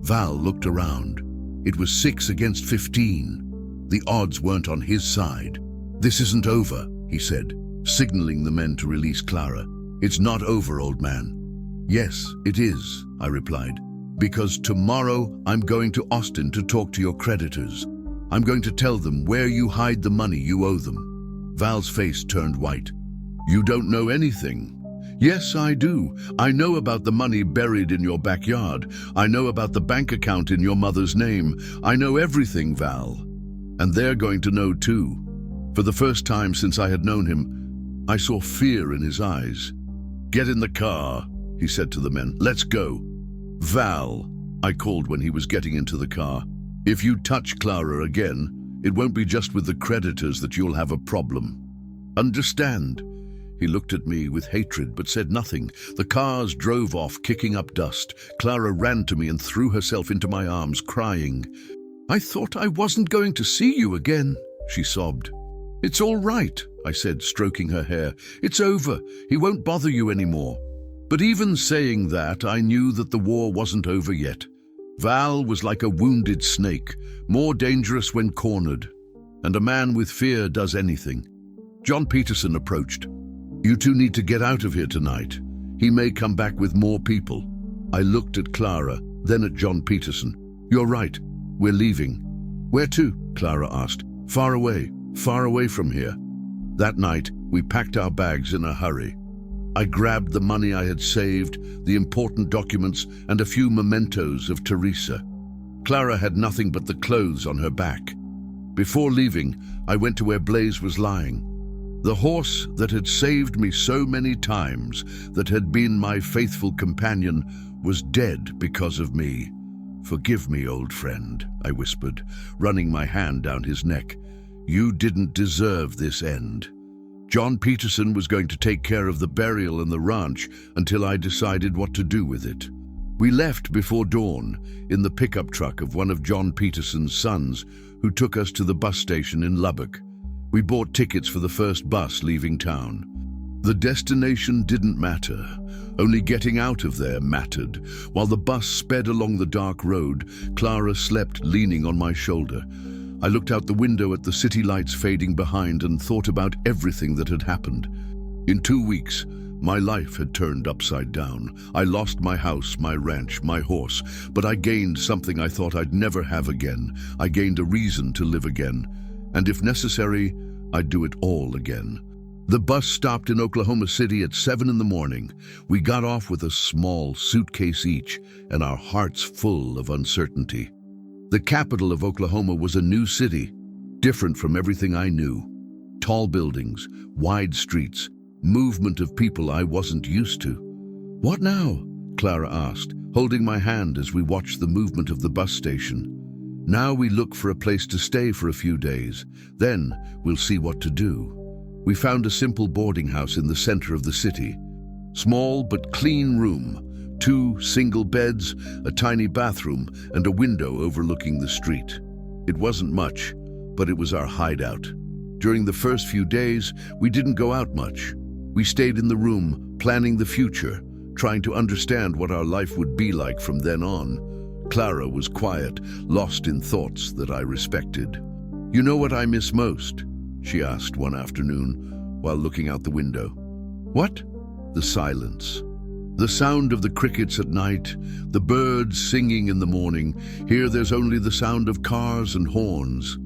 Val looked around. It was 6 against 15. The odds weren't on his side. This isn't over, he said, signaling the men to release Clara. It's not over, old man. Yes, it is, I replied, because tomorrow I'm going to Austin to talk to your creditors. I'm going to tell them where you hide the money you owe them. Val's face turned white. You don't know anything. Yes, I do. I know about the money buried in your backyard. I know about the bank account in your mother's name. I know everything, Val. And they're going to know too. For the first time since I had known him, I saw fear in his eyes. Get in the car, he said to the men. Let's go. Val, I called when he was getting into the car. If you touch Clara again, it won't be just with the creditors that you'll have a problem. Understand? He looked at me with hatred but said nothing. The cars drove off, kicking up dust. Clara ran to me and threw herself into my arms, crying. I thought I wasn't going to see you again, she sobbed. It's all right, I said, stroking her hair. It's over. He won't bother you anymore. But even saying that, I knew that the war wasn't over yet. Val was like a wounded snake, more dangerous when cornered. And a man with fear does anything. John Peterson approached. You two need to get out of here tonight. He may come back with more people. I looked at Clara, then at John Peterson. You're right. We're leaving. Where to? Clara asked. Far away from here. That night, we packed our bags in a hurry. I grabbed the money I had saved, the important documents, and a few mementos of Teresa. Clara had nothing but the clothes on her back. Before leaving, I went to where Blaze was lying. The horse that had saved me so many times, that had been my faithful companion, was dead because of me. Forgive me, old friend, I whispered, running my hand down his neck. You didn't deserve this end. John Peterson was going to take care of the burial and the ranch until I decided what to do with it. We left before dawn in the pickup truck of one of John Peterson's sons, who took us to the bus station in Lubbock. We bought tickets for the first bus leaving town. The destination didn't matter. Only getting out of there mattered. While the bus sped along the dark road, Clara slept leaning on my shoulder. I looked out the window at the city lights fading behind and thought about everything that had happened. In 2 weeks, my life had turned upside down. I lost my house, my ranch, my horse, but I gained something I thought I'd never have again. I gained a reason to live again. And if necessary, I'd do it all again. The bus stopped in Oklahoma City at 7 in the morning. We got off with a small suitcase each and our hearts full of uncertainty. The capital of Oklahoma was a new city, different from everything I knew. Tall buildings, wide streets, movement of people I wasn't used to. What now? Clara asked, holding my hand as we watched the movement of the bus station. Now we look for a place to stay for a few days. Then we'll see what to do. We found a simple boarding house in the center of the city. Small but clean room, 2 single beds, a tiny bathroom, and a window overlooking the street. It wasn't much, but it was our hideout. During the first few days, we didn't go out much. We stayed in the room, planning the future, trying to understand what our life would be like from then on. Clara was quiet, lost in thoughts that I respected. "You know what I miss most?" she asked one afternoon while looking out the window. "What?" "The silence. The sound of the crickets at night, the birds singing in the morning. Here there's only the sound of cars and horns."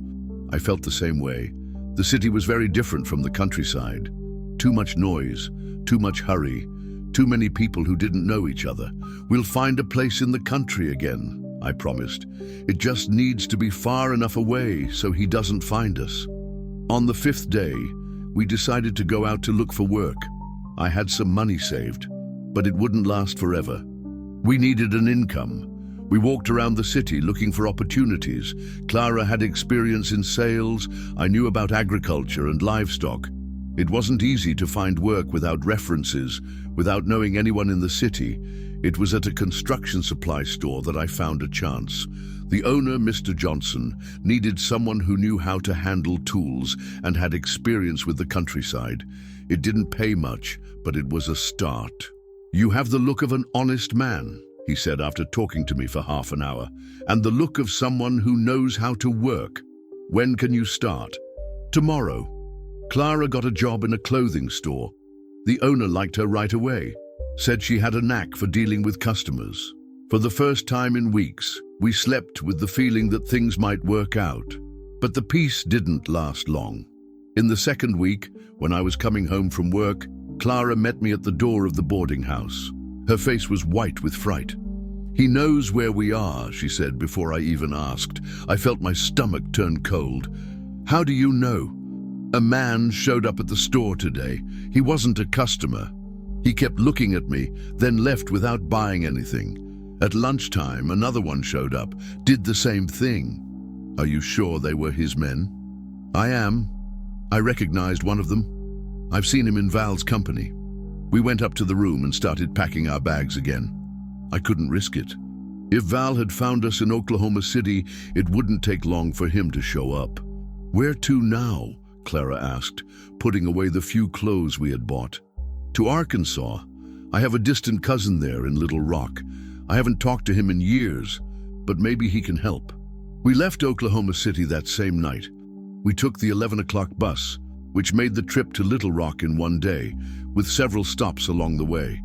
I felt the same way. The city was very different from the countryside. Too much noise, too much hurry, too many people who didn't know each other. "We'll find a place in the country again," I promised. "It just needs to be far enough away so he doesn't find us." On the 5th day, we decided to go out to look for work. I had some money saved, but it wouldn't last forever. We needed an income. We walked around the city looking for opportunities. Clara had experience in sales. I knew about agriculture and livestock. It wasn't easy to find work without references, without knowing anyone in the city. It was at a construction supply store that I found a chance. The owner, Mr. Johnson, needed someone who knew how to handle tools and had experience with the countryside. It didn't pay much, but it was a start. "You have the look of an honest man," he said after talking to me for half an hour, "and the look of someone who knows how to work. When can you start?" "Tomorrow." Clara got a job in a clothing store. The owner liked her right away, said she had a knack for dealing with customers. For the first time in weeks, we slept with the feeling that things might work out. But the peace didn't last long. In the 2nd week, when I was coming home from work, Clara met me at the door of the boarding house. Her face was white with fright. "He knows where we are," she said before I even asked. I felt my stomach turn cold. "How do you know?" "A man showed up at the store today. He wasn't a customer. He kept looking at me, then left without buying anything. At lunchtime, another one showed up, did the same thing." "Are you sure they were his men?" "I am. I recognized one of them. I've seen him in Val's company." We went up to the room and started packing our bags again. I couldn't risk it. If Val had found us in Oklahoma City, it wouldn't take long for him to show up. "Where to now?" Clara asked, putting away the few clothes we had bought. "To Arkansas. I have a distant cousin there in Little Rock. I haven't talked to him in years, but maybe he can help." We left Oklahoma City that same night. We took the 11 o'clock bus, which made the trip to Little Rock in one day, with several stops along the way.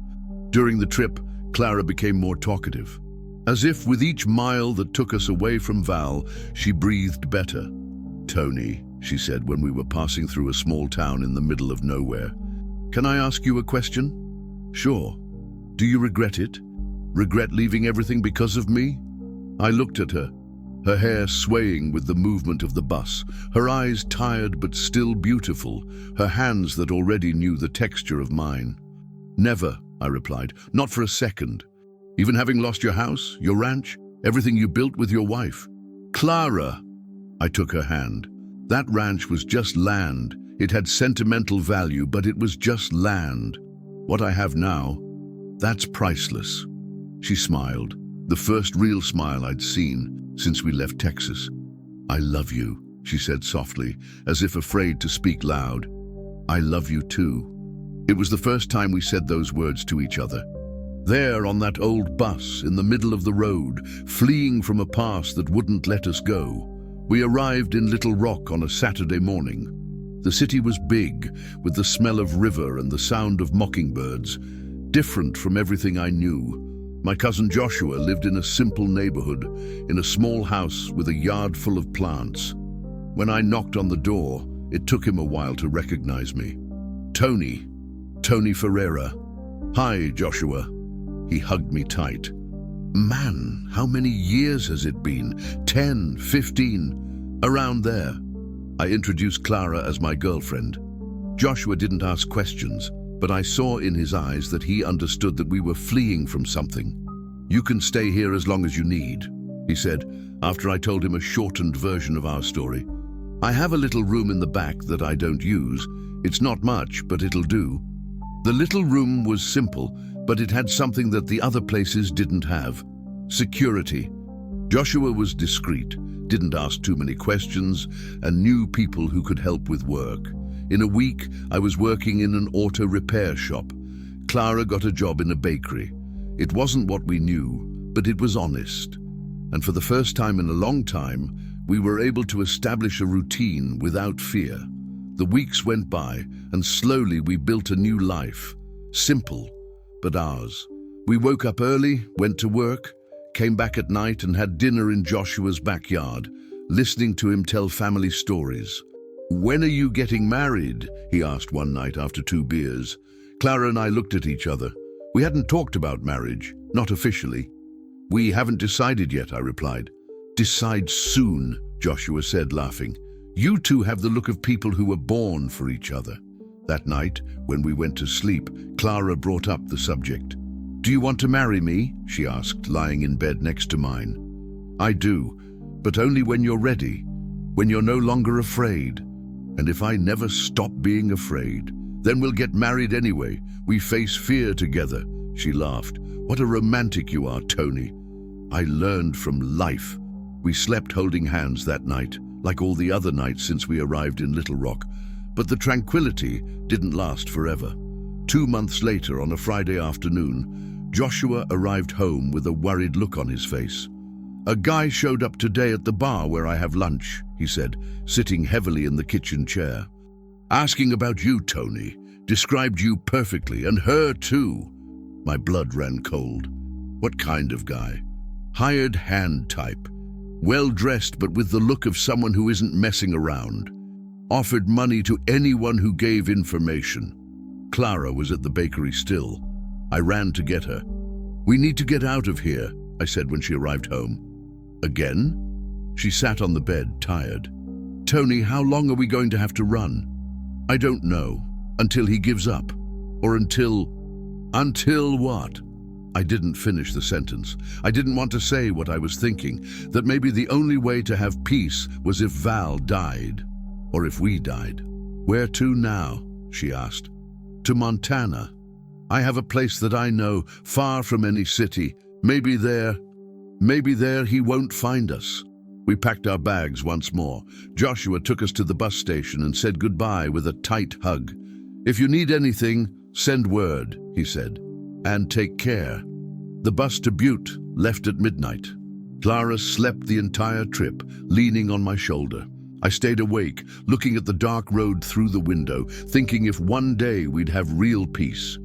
During the trip, Clara became more talkative. As if with each mile that took us away from Val, she breathed better. "Tony," she said when we were passing through a small town in the middle of nowhere, "can I ask you a question?" "Sure." "Do you regret it? Regret leaving everything because of me?" I looked at her, her hair swaying with the movement of the bus, her eyes tired but still beautiful, her hands that already knew the texture of mine. "Never," I replied, "not for a second. Even having lost your house, your ranch, everything you built with your wife." "Clara!" I took her hand. "That ranch was just land. It had sentimental value, but it was just land. What I have now, that's priceless." She smiled, the first real smile I'd seen since we left Texas. "I love you," she said softly, as if afraid to speak loud. "I love you too." It was the first time we said those words to each other. There on that old bus, in the middle of the road, fleeing from a past that wouldn't let us go, we arrived in Little Rock on a Saturday morning. The city was big, with the smell of river and the sound of mockingbirds, different from everything I knew. My cousin Joshua lived in a simple neighborhood, in a small house with a yard full of plants. When I knocked on the door, it took him a while to recognize me. Tony Ferreira." "Hi, Joshua." He hugged me tight. "Man, how many years has it been? 10, 15, around there." I introduced Clara as my girlfriend. Joshua didn't ask questions, but I saw in his eyes that he understood that we were fleeing from something. "You can stay here as long as you need," he said, after I told him a shortened version of our story. "I have a little room in the back that I don't use. It's not much, but it'll do." The little room was simple, but it had something that the other places didn't have: security. Joshua was discreet, didn't ask too many questions, and knew people who could help with work. In a week, I was working in an auto repair shop. Clara got a job in a bakery. It wasn't what we knew, but it was honest. And for the first time in a long time, we were able to establish a routine without fear. The weeks went by, and slowly we built a new life. Simple, but ours. We woke up early, went to work, came back at night and had dinner in Joshua's backyard, listening to him tell family stories. "When are you getting married?" he asked one night after 2 beers. Clara and I looked at each other. We hadn't talked about marriage, not officially. "We haven't decided yet," I replied. "Decide soon," Joshua said, laughing. "You two have the look of people who were born for each other." That night, when we went to sleep, Clara brought up the subject. "Do you want to marry me?" she asked, lying in bed next to mine. "I do, but only when you're ready, when you're no longer afraid. And if I never stop being afraid, then we'll get married anyway. We face fear together." She laughed. "What a romantic you are, Tony." I learned from life. We slept holding hands that night, like all the other nights since we arrived in Little Rock. But the tranquility didn't last forever. 2 months later, on a Friday afternoon, Joshua arrived home with a worried look on his face. "A guy showed up today at the bar where I have lunch," he said, sitting heavily in the kitchen chair. "Asking about you, Tony. Described you perfectly, and her too." My blood ran cold. What kind of guy? Hired hand type. Well-dressed but with the look of someone who isn't messing around. Offered money to anyone who gave information. Clara was at the bakery still. I ran to get her. "We need to get out of here," I said when she arrived home. "Again?" She sat on the bed, tired. "Tony, how long are we going to have to run?" "I don't know. Until he gives up. Or until..." "Until what?" I didn't finish the sentence. I didn't want to say what I was thinking, that maybe the only way to have peace was if Val died. Or if we died. "Where to now?" she asked. "To Montana. I have a place that I know, far from any city. Maybe there he won't find us." We packed our bags once more. Joshua took us to the bus station and said goodbye with a tight hug. "If you need anything, send word," he said. "And take care." The bus to Butte left at midnight. Clara slept the entire trip, leaning on my shoulder. I stayed awake, looking at the dark road through the window, thinking if one day we'd have real peace.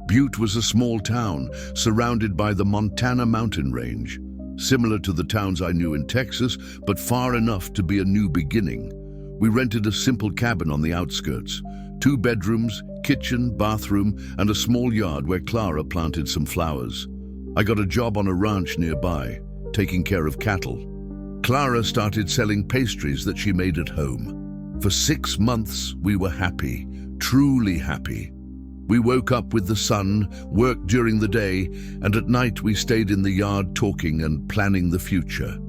Butte was a small town, surrounded by the Montana mountain range. Similar to the towns I knew in Texas, but far enough to be a new beginning. We rented a simple cabin on the outskirts. 2 bedrooms, kitchen, bathroom, and a small yard where Clara planted some flowers. I got a job on a ranch nearby, taking care of cattle. Clara started selling pastries that she made at home. For 6 months, we were happy, truly happy. We woke up with the sun, worked during the day, and at night we stayed in the yard talking and planning the future.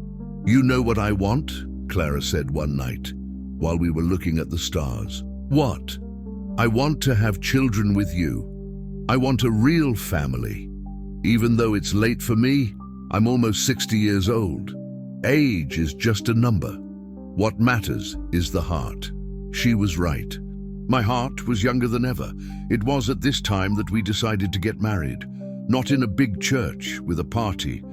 "You know what I want?" Clara said one night, while we were looking at the stars. "What?" "I want to have children with you. I want a real family. Even though it's late for me, I'm almost 60 years old. Age is just a number. What matters is the heart." She was right. My heart was younger than ever. It was at this time that we decided to get married. Not in a big church with a party,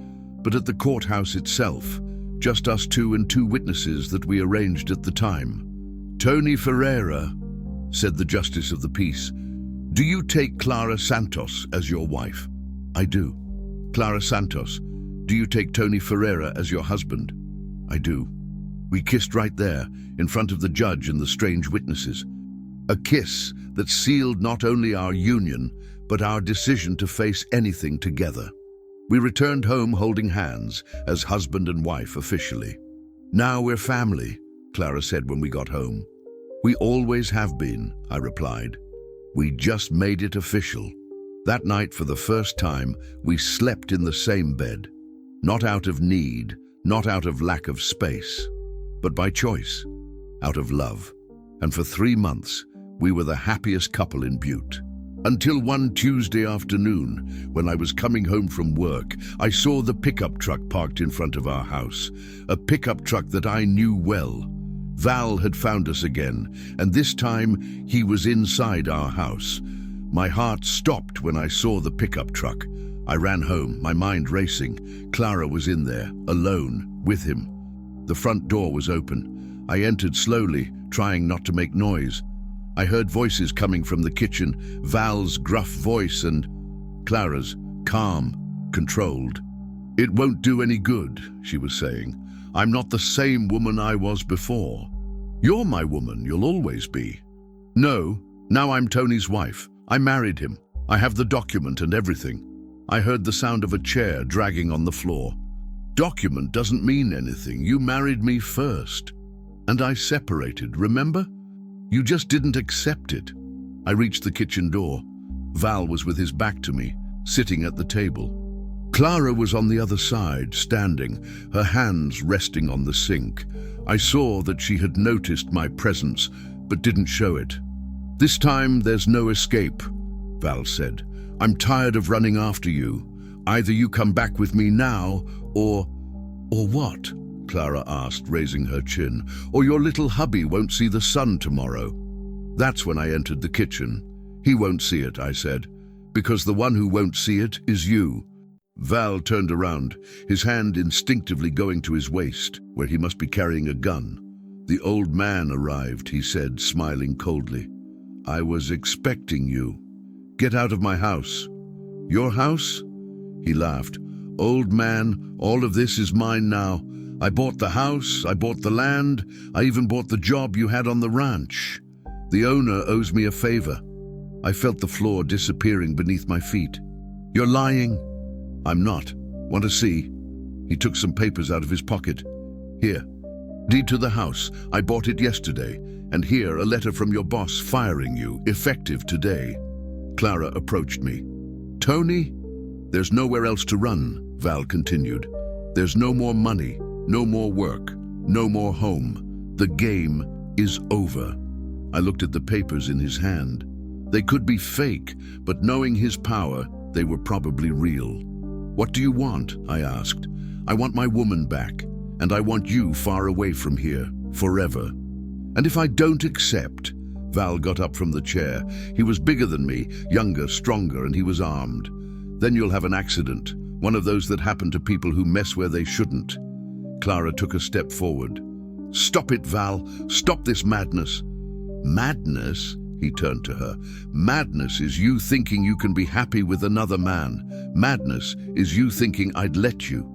but at the courthouse itself. Just us two and 2 witnesses that we arranged at the time. "Tony Ferreira," said the Justice of the Peace, "do you take Clara Santos as your wife?" "I do." "Clara Santos, do you take Tony Ferreira as your husband?" "I do." We kissed right there, in front of the judge and the strange witnesses. A kiss that sealed not only our union, but our decision to face anything together. We returned home holding hands, as husband and wife officially. "Now we're family," Clara said when we got home. "We always have been," I replied. "We just made it official." That night, for the first time, we slept in the same bed. Not out of need, not out of lack of space, but by choice, out of love. And for 3 months, we were the happiest couple in Butte. Until one Tuesday afternoon, when I was coming home from work, I saw the pickup truck parked in front of our house. A pickup truck that I knew well. Val had found us again, and this time he was inside our house. My heart stopped when I saw the pickup truck. I ran home, my mind racing. Clara was in there, alone, with him. The front door was open. I entered slowly, trying not to make noise. I heard voices coming from the kitchen, Val's gruff voice and Clara's, calm, controlled. "It won't do any good," she was saying. "I'm not the same woman I was before." "You're my woman, you'll always be." "No, now I'm Tony's wife. I married him. I have the document and everything." I heard the sound of a chair dragging on the floor. "Document doesn't mean anything. You married me first. And I separated, remember? You just didn't accept it." I reached the kitchen door. Val was with his back to me, sitting at the table. Clara was on the other side, standing, her hands resting on the sink. I saw that she had noticed my presence, but didn't show it. "This time there's no escape," Val said. "I'm tired of running after you. Either you come back with me now, or what?" Clara asked, raising her chin. "Or your little hubby won't see the sun tomorrow." That's when I entered the kitchen. "He won't see it," I said, "because the one who won't see it is you." Val turned around, his hand instinctively going to his waist, where he must be carrying a gun. "The old man arrived," he said, smiling coldly. "I was expecting you. Get out of my house." "Your house?" He laughed. "Old man, all of this is mine now. I bought the house, I bought the land, I even bought the job you had on the ranch. The owner owes me a favor." I felt the floor disappearing beneath my feet. "You're lying." "I'm not. Want to see?" He took some papers out of his pocket. "Here. Deed to the house. I bought it yesterday. And here, a letter from your boss firing you, effective today." Clara approached me. "Tony?" "There's nowhere else to run," Val continued. "There's no more money, no more work, no more home. The game is over." I looked at the papers in his hand. They could be fake, but knowing his power, they were probably real. "What do you want?" I asked. "I want my woman back, and I want you far away from here, forever." "And if I don't accept?" Val got up from the chair. He was bigger than me, younger, stronger, and he was armed. "Then you'll have an accident, one of those that happen to people who mess where they shouldn't." Clara took a step forward. "Stop it, Val. Stop this madness." "Madness?" He turned to her. "Madness is you thinking you can be happy with another man. Madness is you thinking I'd let you."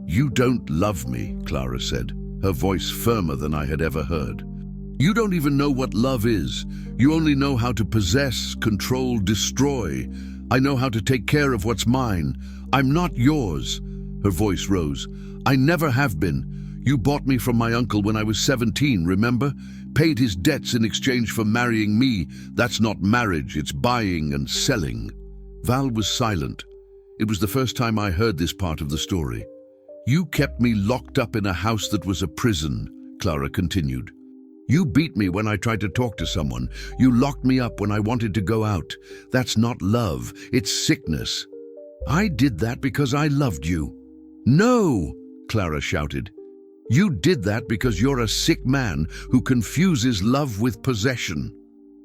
"You don't love me," Clara said, her voice firmer than I had ever heard. "You don't even know what love is. You only know how to possess, control, destroy. I know how to take care of what's mine. I'm not yours." Her voice rose. "I never have been. You bought me from my uncle when I was 17, remember? Paid his debts in exchange for marrying me. That's not marriage, it's buying and selling." Val was silent. It was the first time I heard this part of the story. "You kept me locked up in a house that was a prison," Clara continued. "You beat me when I tried to talk to someone. You locked me up when I wanted to go out. That's not love, it's sickness." "I did that because I loved you." "No!" Clara shouted. "You did that because you're a sick man who confuses love with possession."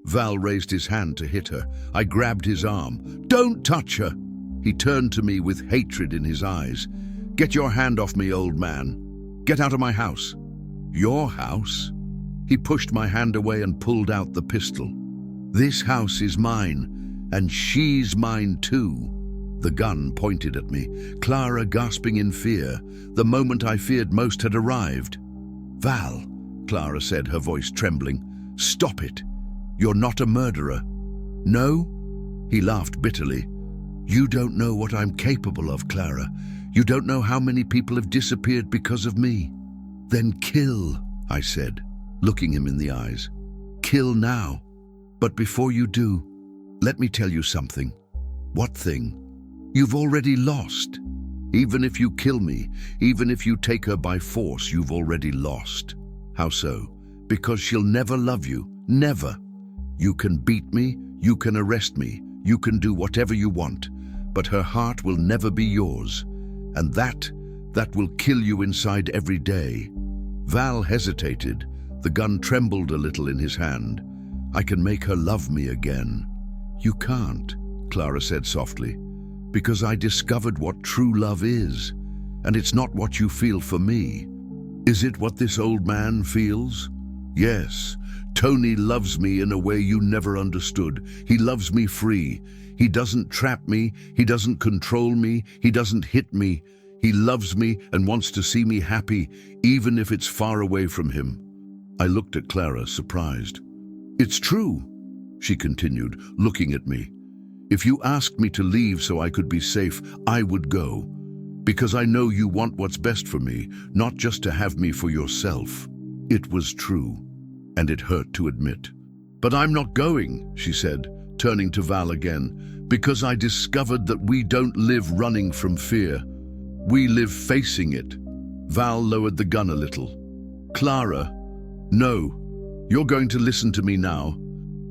Val raised his hand to hit her. I grabbed his arm. "Don't touch her!" He turned to me with hatred in his eyes. "Get your hand off me, old man. Get out of my house." "Your house?" He pushed my hand away and pulled out the pistol. "This house is mine, and she's mine too." The gun pointed at me, Clara gasping in fear. The moment I feared most had arrived. "Val," Clara said, her voice trembling, "stop it. You're not a murderer." "No?" He laughed bitterly. "You don't know what I'm capable of, Clara. You don't know how many people have disappeared because of me." "Then kill," I said, looking him in the eyes. "Kill now. But before you do, let me tell you something." "What thing?" "You've already lost. Even if you kill me, even if you take her by force, you've already lost." "How so?" "Because she'll never love you. Never. You can beat me, you can arrest me, you can do whatever you want, but her heart will never be yours. And that will kill you inside every day." Val hesitated. The gun trembled a little in his hand. "I can make her love me again." You can't, Clara said softly, because I discovered what true love is, and it's not what you feel for me. Is it what this old man feels? Yes, Tony loves me in a way you never understood. He loves me free. He doesn't trap me, he doesn't control me, he doesn't hit me. He loves me and wants to see me happy, even if it's far away from him. I looked at Clara, surprised. It's true, she continued, looking at me. If you asked me to leave so I could be safe, I would go. Because I know you want what's best for me, not just to have me for yourself. It was true, and it hurt to admit. But I'm not going, she said, turning to Val again, because I discovered that we don't live running from fear. We live facing it. Val lowered the gun a little. Clara, no, you're going to listen to me now.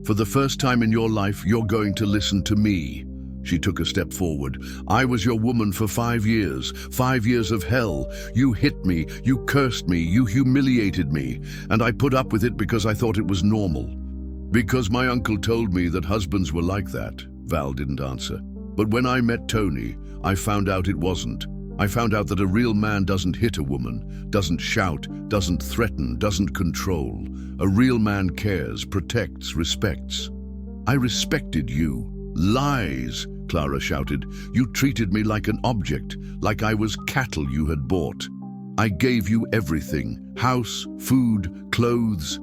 For the first time in your life, you're going to listen to me. She took a step forward. I was your woman for 5 years, 5 years of hell. You hit me, you cursed me, you humiliated me, and I put up with it because I thought it was normal. Because my uncle told me that husbands were like that. Val didn't answer. But when I met Tony, I found out it wasn't. I found out that a real man doesn't hit a woman, doesn't shout, doesn't threaten, doesn't control. A real man cares, protects, respects. I respected you. Lies, Clara shouted. You treated me like an object, like I was cattle you had bought. I gave you everything, house, food, clothes.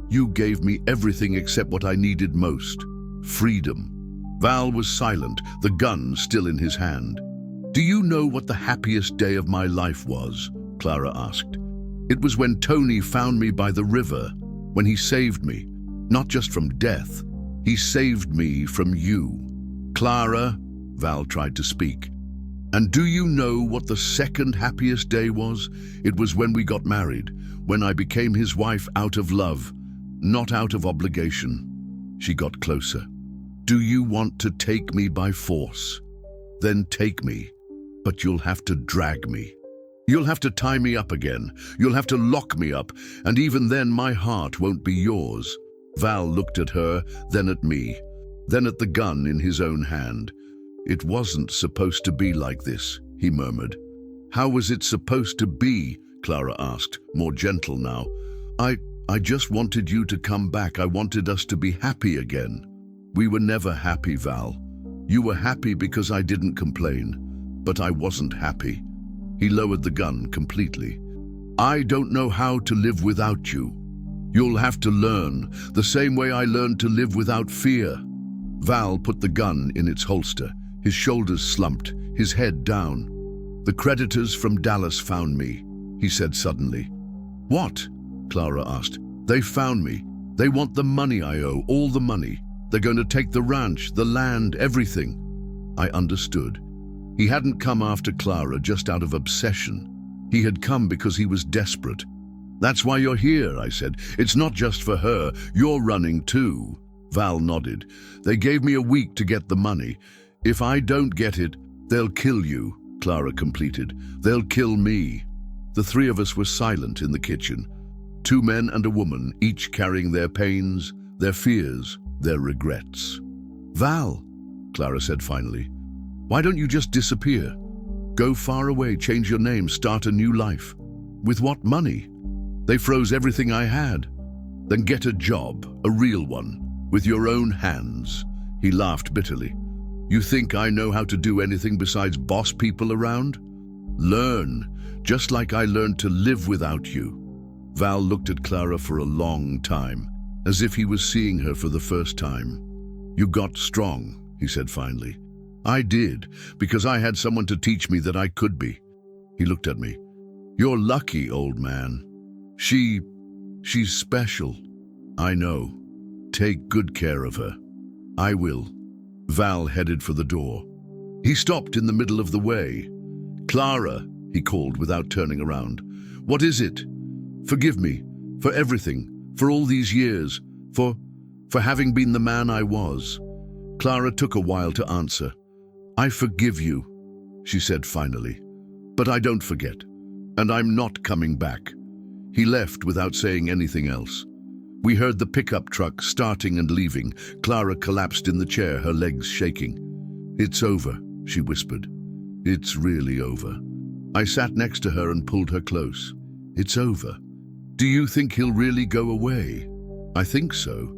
You gave me everything except what I needed most, freedom. Val was silent, the gun still in his hand. Do you know what the happiest day of my life was? Clara asked. It was when Tony found me by the river, when he saved me, not just from death. He saved me from you. Clara, Val tried to speak. And do you know what the second happiest day was? It was when we got married, when I became his wife out of love, not out of obligation. She got closer. Do you want to take me by force? Then take me, but you'll have to drag me. You'll have to tie me up again. You'll have to lock me up, and even then my heart won't be yours. Val looked at her, then at me, then at the gun in his own hand. It wasn't supposed to be like this, he murmured. How was it supposed to be? Clara asked, more gentle now. I just wanted you to come back. I wanted us to be happy again. We were never happy, Val. You were happy because I didn't complain, but I wasn't happy. He lowered the gun completely. I don't know how to live without you. You'll have to learn, the same way I learned to live without fear. Val put the gun in its holster, his shoulders slumped, his head down. The creditors from Dallas found me, he said suddenly. What? Clara asked. They found me. They want the money I owe, all the money. They're going to take the ranch, the land, everything. I understood. He hadn't come after Clara just out of obsession. He had come because he was desperate. That's why you're here, I said. It's not just for her. You're running too. Val nodded. They gave me a week to get the money. If I don't get it, they'll kill you, Clara completed. They'll kill me. The three of us were silent in the kitchen. 2 men and a woman, each carrying their pains, their fears, their regrets. Val, Clara said finally, why don't you just disappear? Go far away, change your name, start a new life. With what money? They froze everything I had. Then get a job, a real one, with your own hands. He laughed bitterly. You think I know how to do anything besides boss people around? Learn, just like I learned to live without you. Val looked at Clara for a long time, as if he was seeing her for the first time. You got strong, he said finally. I did, because I had someone to teach me that I could be. He looked at me. You're lucky, old man. She's special. I know. Take good care of her. I will. Val headed for the door. He stopped in the middle of the way. Clara, he called without turning around. What is it? Forgive me, for everything, for all these years, for having been the man I was. Clara took a while to answer. I forgive you, she said finally, but I don't forget, and I'm not coming back. He left without saying anything else. We heard the pickup truck starting and leaving. Clara collapsed in the chair, her legs shaking. "It's over," she whispered. "It's really over." I sat next to her and pulled her close. "It's over. Do you think he'll really go away?" "I think so.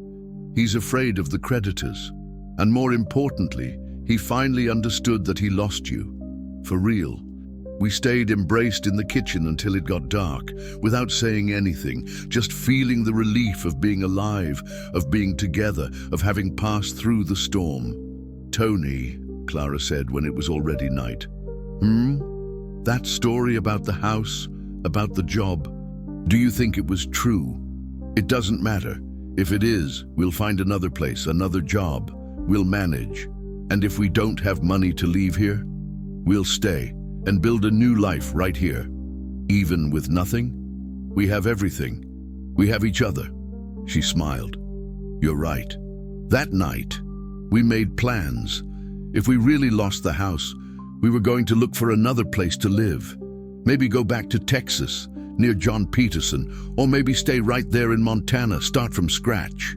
He's afraid of the creditors. And more importantly, he finally understood that he lost you. For real." We stayed embraced in the kitchen until it got dark, without saying anything, just feeling the relief of being alive, of being together, of having passed through the storm. "Tony," Clara said when it was already night. That story about the house, about the job, do you think it was true?" "It doesn't matter. If it is, we'll find another place, another job. We'll manage. And if we don't have money to leave here, we'll stay and build a new life right here. Even with nothing, we have everything. We have each other." She smiled. "You're right." That night, we made plans. If we really lost the house, we were going to look for another place to live. Maybe go back to Texas, near John Peterson, or maybe stay right there in Montana, start from scratch.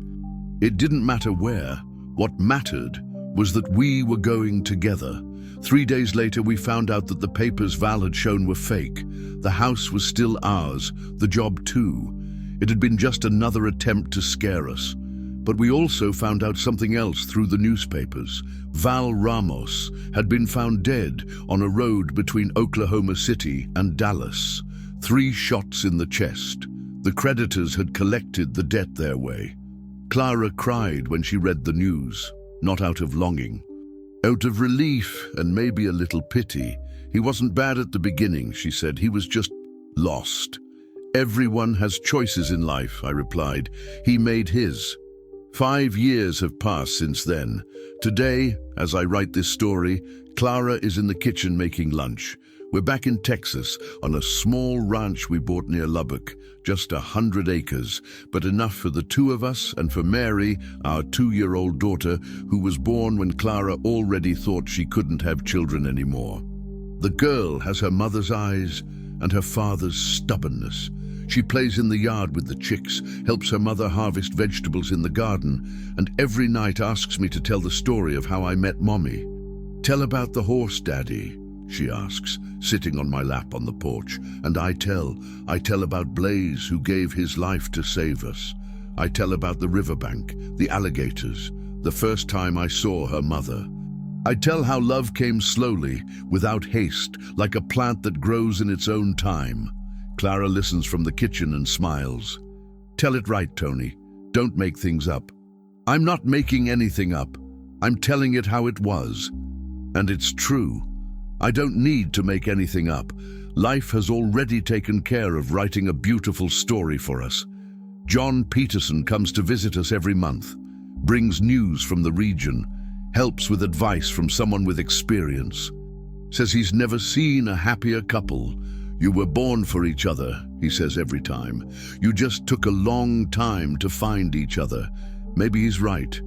It didn't matter where. What mattered was that we were going together. 3 days later, we found out that the papers Val had shown were fake. The house was still ours, the job too. It had been just another attempt to scare us. But we also found out something else through the newspapers. Val Ramos had been found dead on a road between Oklahoma City and Dallas. 3 shots in the chest. The creditors had collected the debt their way. Clara cried when she read the news, not out of longing. Out of relief and maybe a little pity. "He wasn't bad at the beginning," she said. "He was just lost." "Everyone has choices in life," I replied. "He made his." 5 years have passed since then. Today, as I write this story, Clara is in the kitchen making lunch. We're back in Texas, on a small ranch we bought near Lubbock, just 100 acres, but enough for the 2 of us and for Mary, our 2-year-old daughter, who was born when Clara already thought she couldn't have children anymore. The girl has her mother's eyes and her father's stubbornness. She plays in the yard with the chicks, helps her mother harvest vegetables in the garden, and every night asks me to tell the story of how I met Mommy. "Tell about the horse, Daddy," she asks, sitting on my lap on the porch, and I tell about Blaze, who gave his life to save us. I tell about the riverbank, the alligators, the first time I saw her mother. I tell how love came slowly, without haste, like a plant that grows in its own time. Clara listens from the kitchen and smiles. "Tell it right, Tony. Don't make things up." "I'm not making anything up. I'm telling it how it was. And it's true. I don't need to make anything up. Life has already taken care of writing a beautiful story for us. John Peterson comes to visit us every month, brings news from the region, helps with advice from someone with experience. Says he's never seen a happier couple. "You were born for each other," he says every time. "You just took a long time to find each other." Maybe he's right.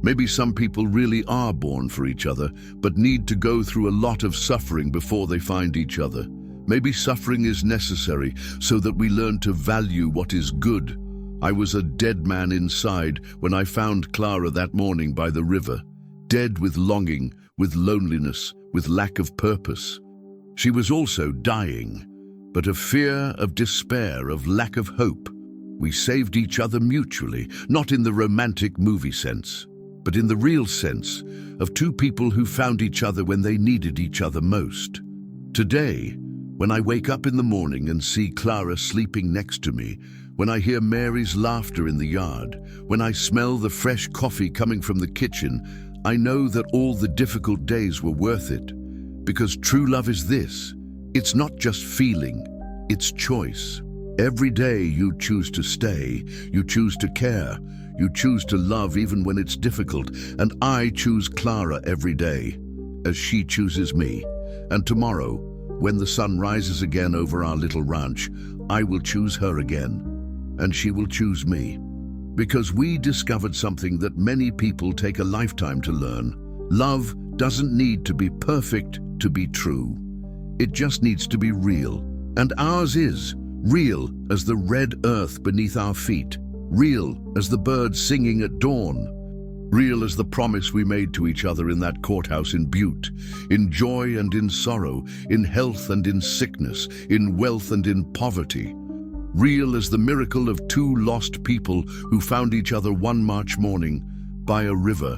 Maybe some people really are born for each other, but need to go through a lot of suffering before they find each other. Maybe suffering is necessary so that we learn to value what is good. I was a dead man inside when I found Clara that morning by the river. Dead with longing, with loneliness, with lack of purpose. She was also dying, but of fear, of despair, of lack of hope. We saved each other mutually, not in the romantic movie sense, but in the real sense of 2 people who found each other when they needed each other most. Today, when I wake up in the morning and see Clara sleeping next to me, when I hear Mary's laughter in the yard, when I smell the fresh coffee coming from the kitchen, I know that all the difficult days were worth it. Because true love is this. It's not just feeling, it's choice. Every day you choose to stay, you choose to care, you choose to love even when it's difficult, and I choose Clara every day, as she chooses me. And tomorrow, when the sun rises again over our little ranch, I will choose her again, and she will choose me. Because we discovered something that many people take a lifetime to learn. Love doesn't need to be perfect to be true. It just needs to be real, and ours is real as the red earth beneath our feet. real as the birds singing at dawn, real as the promise we made to each other in that courthouse in Butte, in joy and in sorrow, in health and in sickness, in wealth and in poverty, real as the miracle of two lost people who found each other one March morning by a river,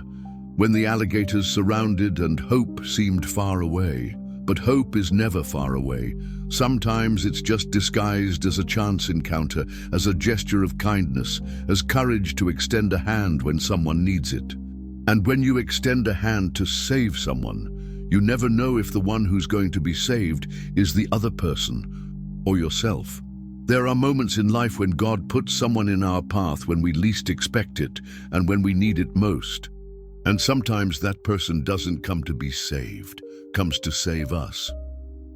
when the alligators surrounded and hope seemed far away. But hope is never far away. Sometimes it's just disguised as a chance encounter, as a gesture of kindness, as courage to extend a hand when someone needs it. And when you extend a hand to save someone, you never know if the one who's going to be saved is the other person or yourself. There are moments in life when God puts someone in our path when we least expect it and when we need it most. And sometimes that person doesn't come to be saved, comes to save us.